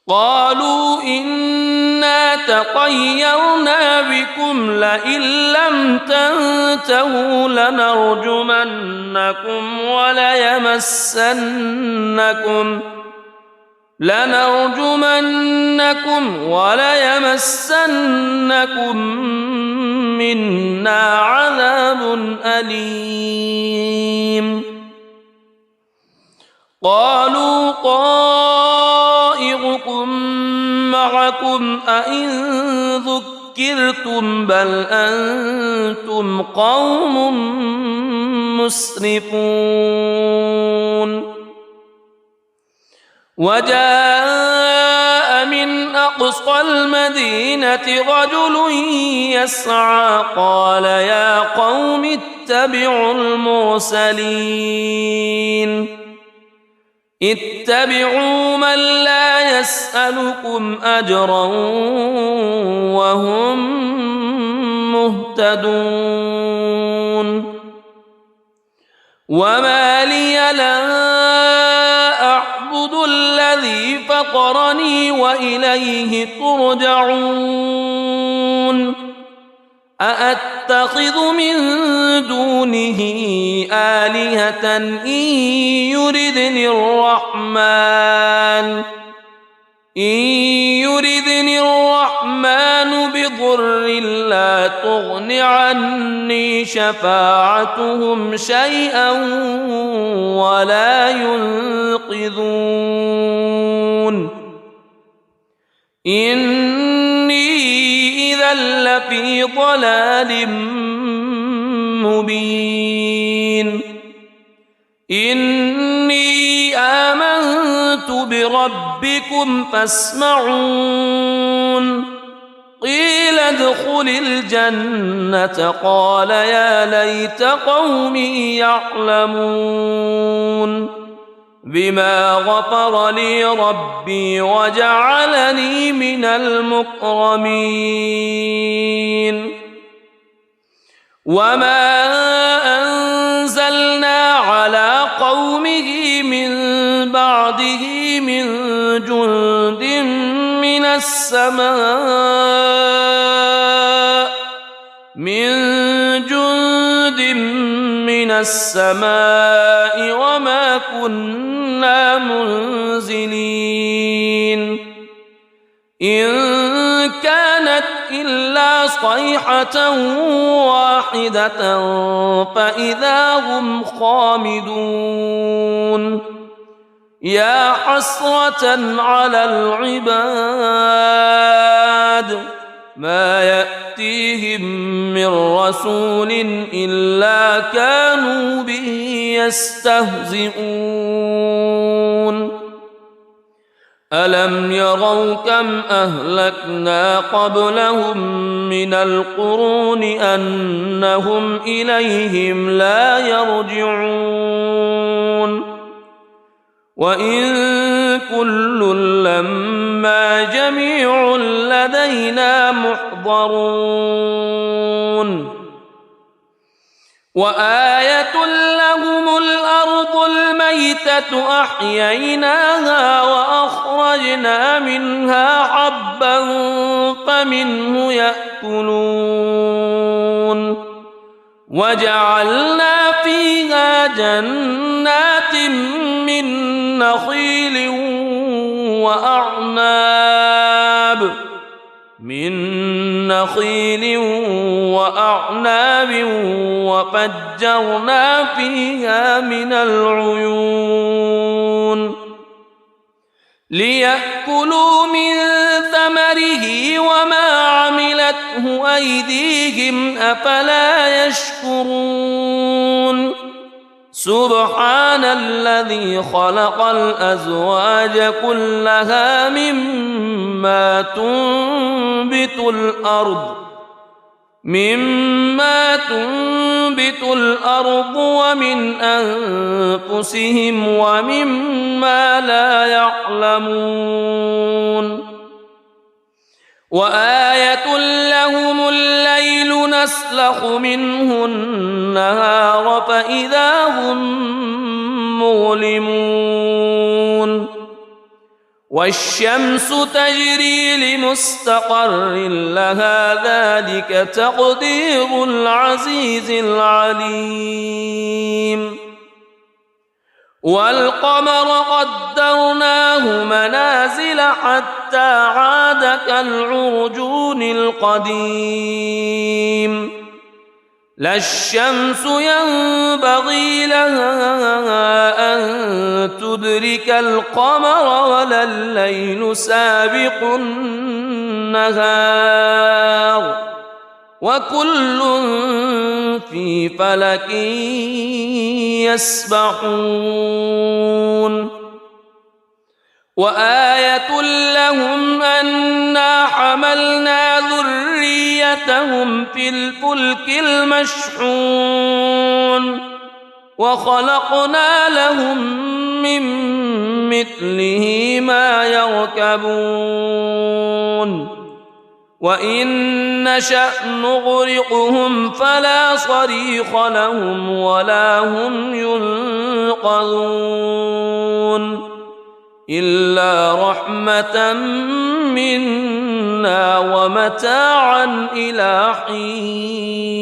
قالوا إنا تطيرنا بكم لئن لم تنتهوا لنرجمنكم وليمسنكم منا عذاب أليم. قالوا طائركم معكم أئن ذكرتم بل أنتم قوم مسرفون. وجاء من أقصى المدينة رجل يسعى قال يا قوم اتبعوا المرسلين اتبعوا من لا يسألكم أجرا وهم مهتدون. وما لي لا أعبد الذي فطرني وإليه ترجعون. أأتخذ من دونه آلهة إن يردني الرحمن بضر لا تغن عني شفاعتهم شيئا ولا ينقذون. إني إذا لفي ضلال مبين. إني آمنت بربكم فاسمعون. قيل ادخل الجنة قال يا ليت قومي يعلمون بما غفر لي ربي وجعلني من المكرمين. وما أنزلنا على قومه من بعده من جند من السماء وما كنا منزلين. إن كانت إلا صيحة واحدة فإذا هم خامدون. يا حسرة على العباد ما يأتيهم من رسول إلا كانوا به يستهزئون. ألم يروا كم أهلكنا قبلهم من القرون أنهم إليهم لا يرجعون. وإن كل لما جميع لدينا محضرون. وآية لهم الأرض الميتة أحييناها وأخرجنا منها حبا فمنه يأكلون. وجعلنا فيها جنات من نخيل وأعناب وفجرنا فيها من العيون ليأكلوا من ثمره وما عملته أيديهم أفلا يشكرون. سبحان الذي خلق الأزواج كلها مما تنبت الأرض ومن أنفسهم ومما لا يعلمون. وآية لهم الليل نسلخ منه النهار فإذا هم مظلمون والشمس تجري لمستقر لها ذلك تقدير العزيز العليم والقمر قدرناه منازل حتى عاد كالعرجون القديم لا الشمس ينبغي لها أن تدرك القمر ولا الليل سابق النهار وكل في فلك يسبحون وآية لهم أنا حملنا ذريتهم في الفلك المشحون وخلقنا لهم من مثله ما يركبون وإن نشأ نغرقهم فلا صريخ لهم ولا هم ينقذون إلا رحمة منا ومتاعا إلى حين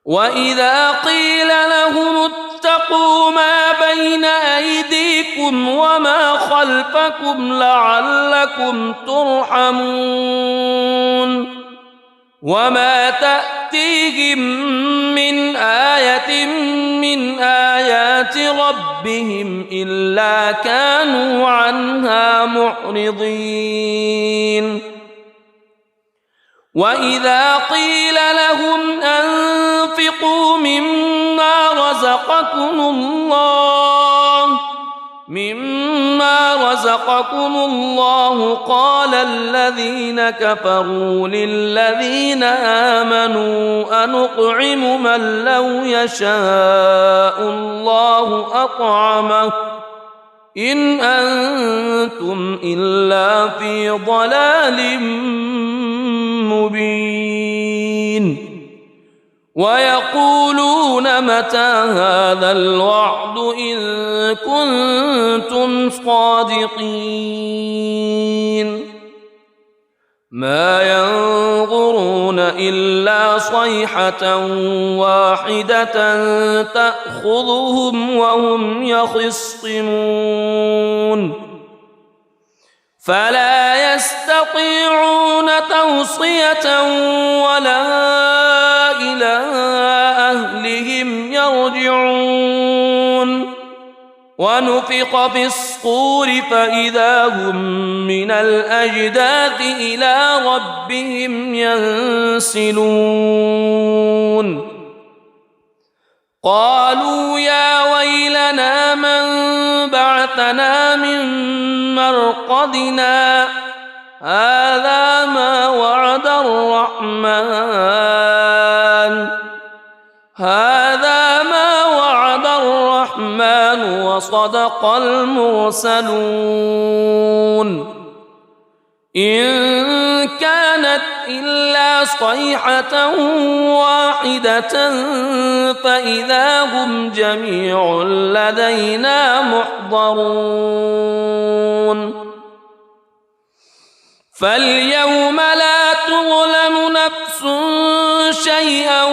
وإذا قيل لهم اتقوا ما بين أيديكم وما خلفكم لعلكم ترحمون وما تأتيهم من آية من آيات ربهم إلا كانوا عنها معرضين وإذا قيل لهم أنفقوا مما رزقكم الله قال الذين كفروا للذين آمنوا أنطعم من لو يشاء الله أطعمه إن أنتم إلا في ضلال مبين ويقولون متى هذا الوعد إن كنتم صادقين ما ينظرون إلا صيحة واحدة تأخذهم وهم يخصمون فلا يستطيعون توصية ولا إلى أهلهم يرجعون ونفخ في الصور فإذا هم من الأجداث إلى ربهم ينسلون قالوا يا ويلنا من بعثنا من مرقدنا هذا ما وعد الرحمن وصدق المرسلون إن كانت إلا صيحة واحدة فإذا هم جميع لدينا محضرون فاليوم لا تظلم نفس شيئا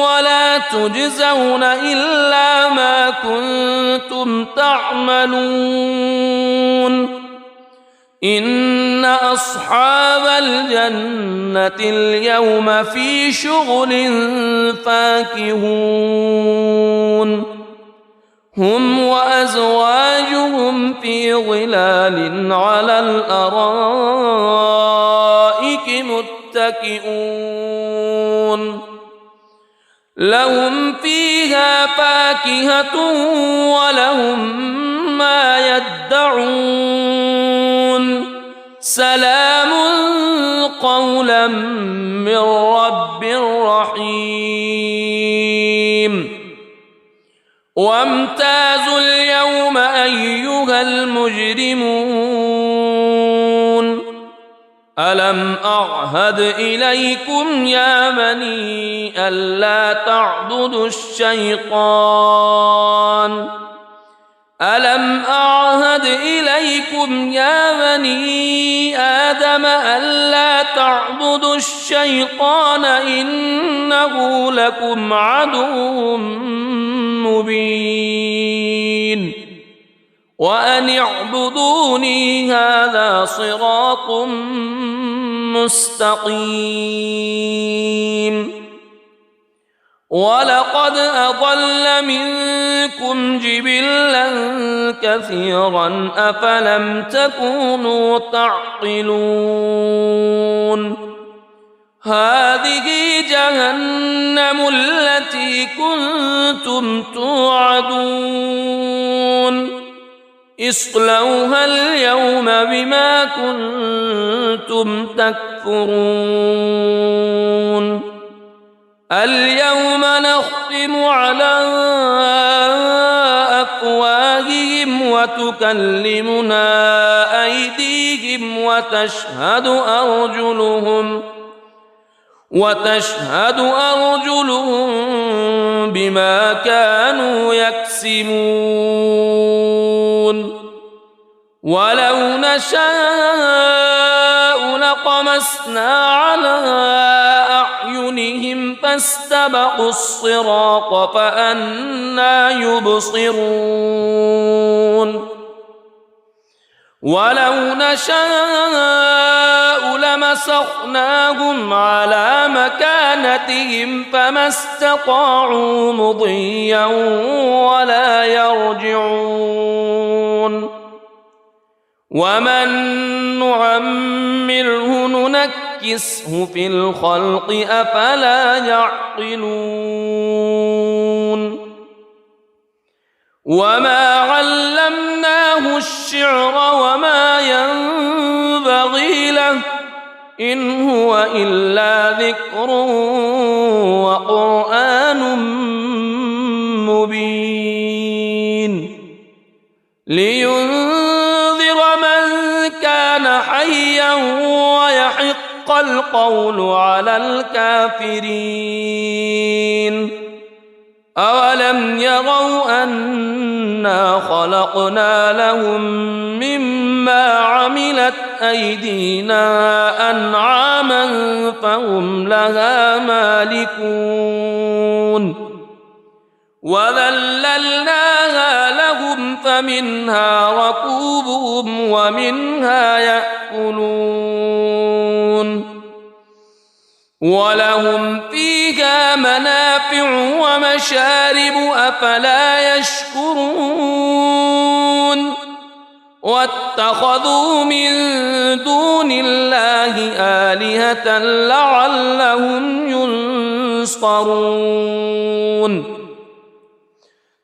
ولا تجزون إلا ما كنتم تعملون إن أصحاب الجنة اليوم في شغل فاكهون هم وأزواجهم في ظلال على الأرائك متكئون لهم فيها فاكهة ولهم ما يدعون سلام قولا من رب رحيم وامتازوا اليوم أيها المجرمون ألم أعهد إليكم يا بني ألا تعبدوا الشيطان ألم أعهد إليكم يا بني آدم ألا تعبدوا الشيطان إنه لكم عدو مبين وأن اعبدوني هذا صراط مستقيم ولقد أضل منكم جبلا كثيرا أفلم تكونوا تعقلون هذه جهنم التي كنتم توعدون اصلوها اليوم بما كنتم تكفرون اليوم نختم على أفواههم وتكلمنا أيديهم وتشهد أرجلهم بما كانوا يكسبون ولو نشاء لطمسنا على أعينهم فاستبقوا الصراط فأنى يبصرون ولو نشاء لمسخناهم على مكانتهم فما استطاعوا مضيا ولا يرجعون ومن نعمره ننكسه في الخلق أفلا يعقلون وما علمناه الشعر وما ينبغي له إن هو إلا ذكر وقرآن مبين لينذر من كان حيا ويحق القول على الكافرين أولم يروا أنا خلقنا لهم مما عملت أيدينا أنعاما فهم لها مالكون وذللناها لهم فمنها ركوبهم ومنها يأكلون ولهم فيها منافع ومشارب أفلا يشكرون واتخذوا من دون الله آلهة لعلهم ينصرون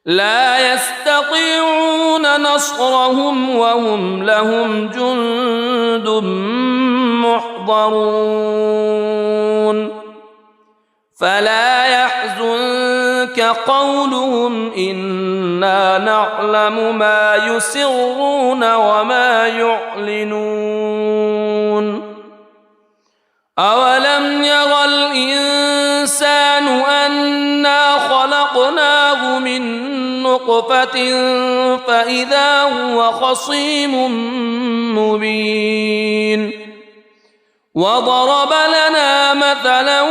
لا يستطيعون نصرهم وهم لهم جند محضرون فلا يحزنك قولهم إنا نعلم ما يسرون وما يعلنون أولم ير الإنسان أنا خلقناه من نطفة فإذا هو خصيم مبين وضرب لنا مثلا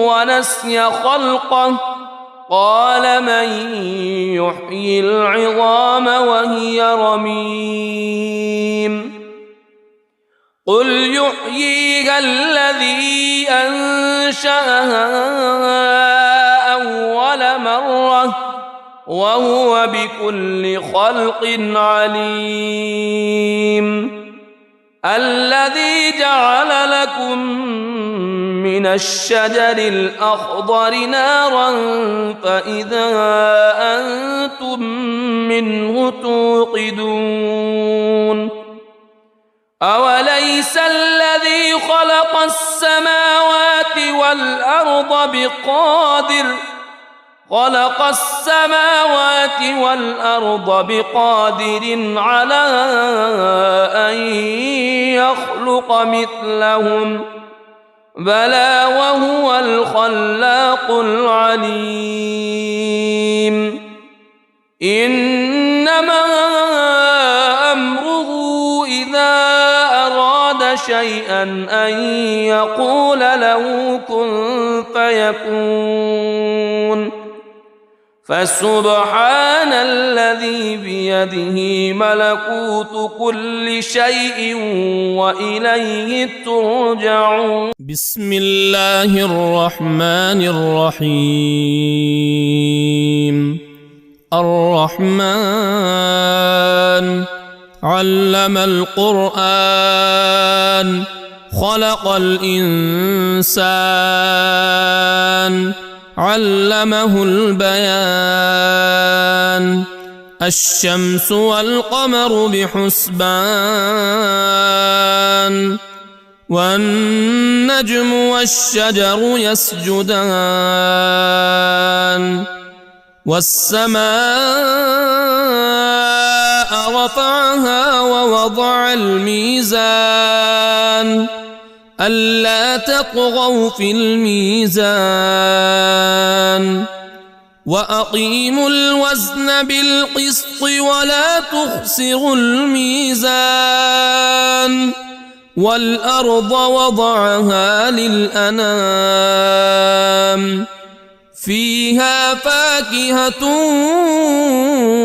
ونسي خلقه قال من يحيي العظام وهي رميم قل يحييها الذي أنشأها أول مرة وهو بكل خلق عليم الذي جعل لكم من الشجر الأخضر نارا فإذا أنتم منه توقدون أوليس الذي خلق السماوات والأرض خلق السماوات والأرض بقادر على أن يخلق مثلهم بلى وهو الخلاق العليم إنما أمره إذا أراد شيئا أن يقول له كن فيكون فسبحان الذي بيده ملكوت كل شيء وإليه ترجعون. بسم الله الرحمن الرحيم. الرحمن علم القرآن خلق الإنسان علمه البيان الشمس والقمر بحسبان والنجم والشجر يسجدان والسماء رفعها ووضع الميزان ألا تطغوا في الميزان وأقيموا الوزن بالقسط ولا تخسروا الميزان والأرض وضعها للأنام فيها فاكهة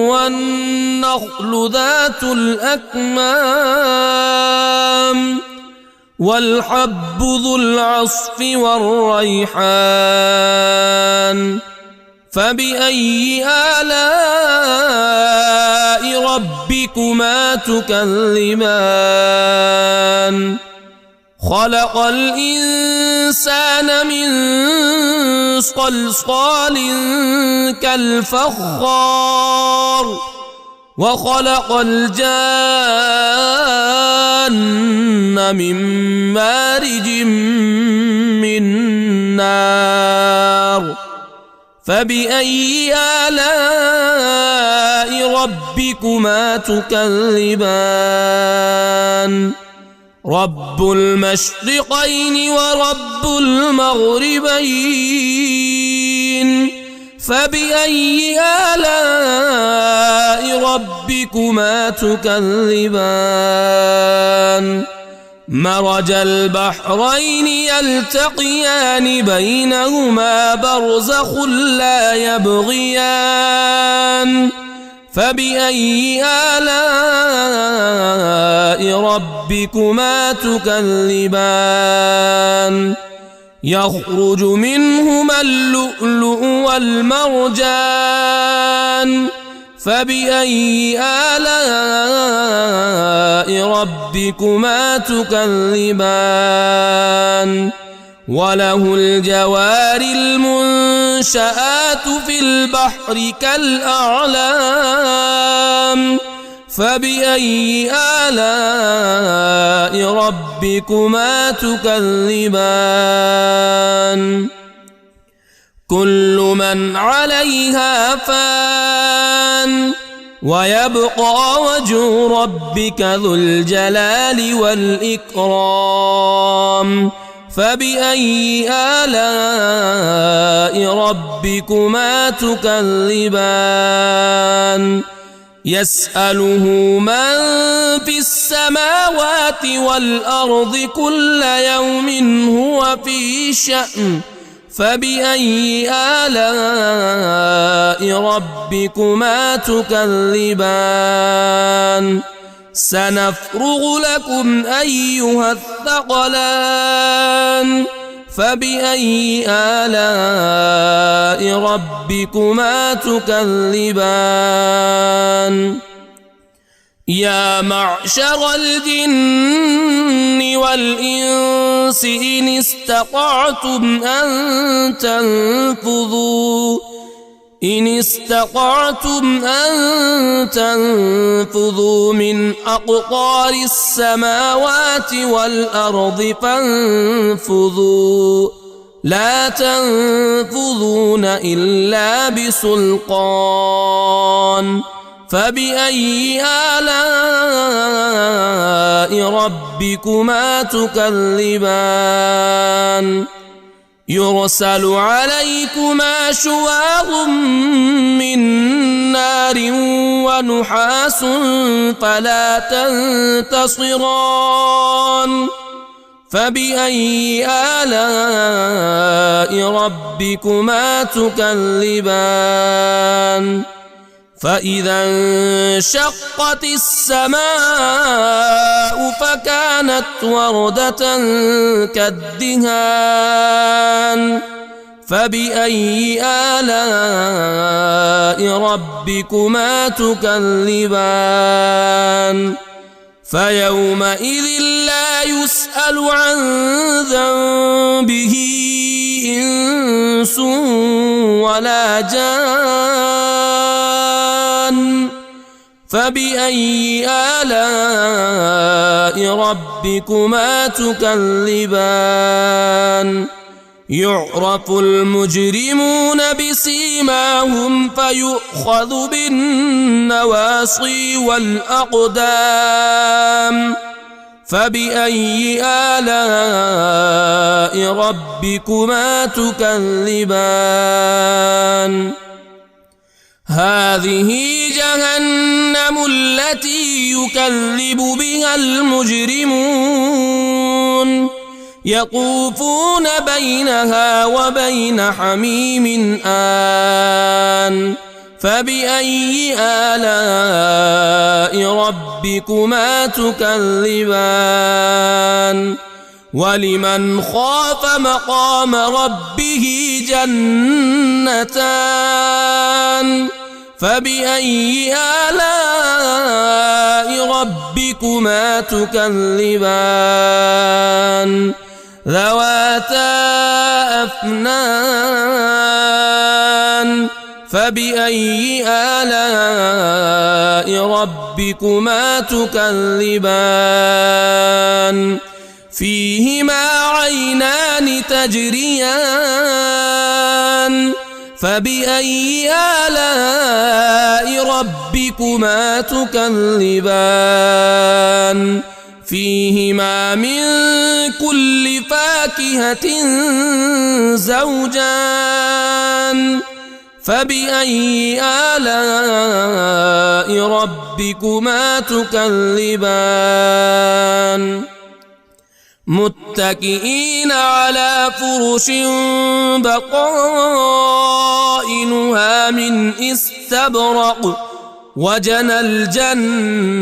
والنخل ذات الأكمام والحب ذو العصف والريحان فبأي آلاء ربكما تكذبان خلق الإنسان من صلصال كالفخار وخلق الجان من مارج من نار فبأي آلاء ربكما تكذبان رب المشرقين ورب المغربين فبأي آلاء ربكما تكذبان مرج البحرين يلتقيان بينهما برزخ لا يبغيان فبأي آلاء ربكما تكذبان يخرج منهما اللؤلؤ والمرجان فبأي آلاء ربكما تكذبان وله الجوار المنشآت في البحر كالأعلام فبأي آلاء ربكما تكذبان كل من عليها فان ويبقى وجه ربك ذو الجلال والإكرام فبأي آلاء ربكما تكذبان يسأله من في السماوات والأرض كل يوم هو في شأن فبأي آلاء ربكما تكذبان سنفرغ لكم أيها الثقلان فبأي آلاء ربكما تكذبان يا معشر الجن والإنس إن استطعتم أن تنفذوا من أقطار السماوات والأرض فانفذوا لا تنفذون إلا بسلطان فبأي آلاء ربكما تكذبان يرسل عليكما شواظ من نار ونحاس فلا تنتصران فبأي آلاء ربكما تكذبان فإذا انشقت السماء فكانت وردة كالدهان فبأي آلاء ربكما تكذبان فيومئذ لا يسأل عن ذنبه إنس ولا جان فبأي آلاء ربكما تكذبان يعرف المجرمون بسيماهم فيؤخذ بالنواصي والأقدام فبأي آلاء ربكما تكذبان هذه جهنم التي يكذب بها المجرمون يطوفون بينها وبين حميم آن فبأي آلاء ربكما تكذبان ولمن خاف مقام ربه جنتان فبأي آلاء ربكما تكذبان ذواتا أفنان فبأي آلاء ربكما تكذبان فيهما عينان تجريان فبأي آلاء ربكما تكذبان فيهما من كل فاكهة زوجان فبأي آلاء ربكما تكذبان متكئين على فرش بطائنها من استبرق وجنى الجنتين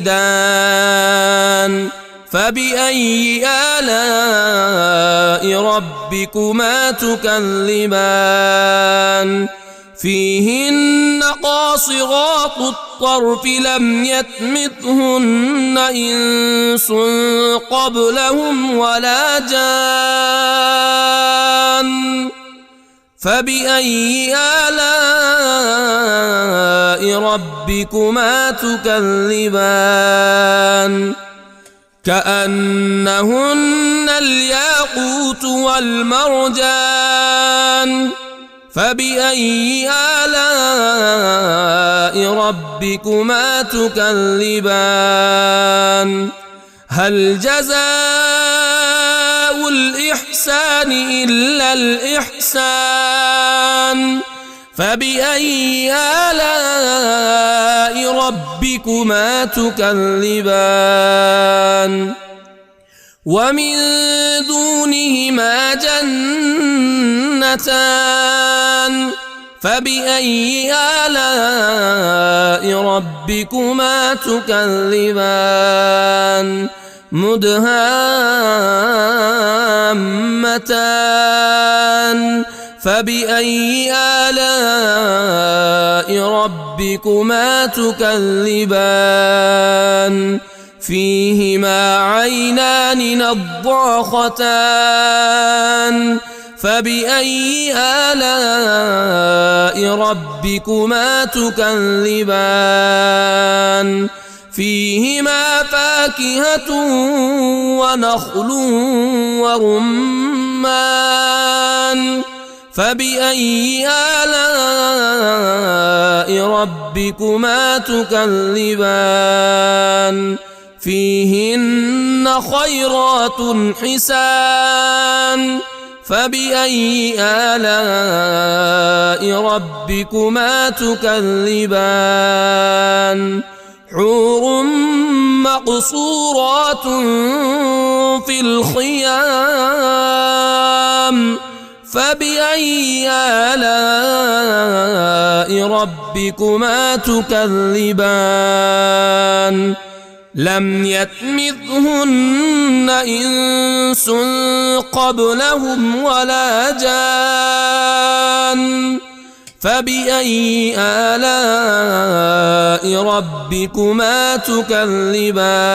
دان فبأي آلاء ربكما تكذبان فيهن قاصرات الطرف لم يطمثهن إنس قبلهم ولا جان فبأي آلاء ربكما تكذبان كأنهن الياقوت والمرجان فبأي آلاء ربكما تكذبان هل جزاء الإحسان إلا الإحسان فبأي آلاء ربكما تكذبان ومن دونهما جنتان فبأي آلاء ربكما تكذبان مدهامتان فبأي آلاء ربكما تكذبان فيهما عينان نضاختان فبأي آلاء ربكما تكذبان فيهما فاكهة ونخل ورمان الرحمن فبأي آلاء ربكما تكذبان فيهن خيرات حسان فبأي آلاء ربكما تكذبان حور مقصورات في الخيام فبأي آلاء ربكما تكذبان لم يطمثهن إنس قبلهم ولا جان فبأي آلاء ربكما تكذبان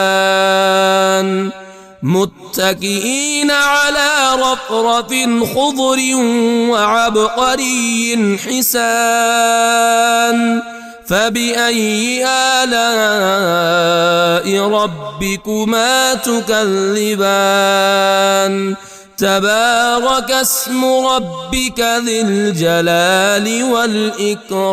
متكئين على رفرف خضر وعبقري حسان فبأي آلاء ربكما تكذبان تبارك اسم ربك ذي الجلال والإكرام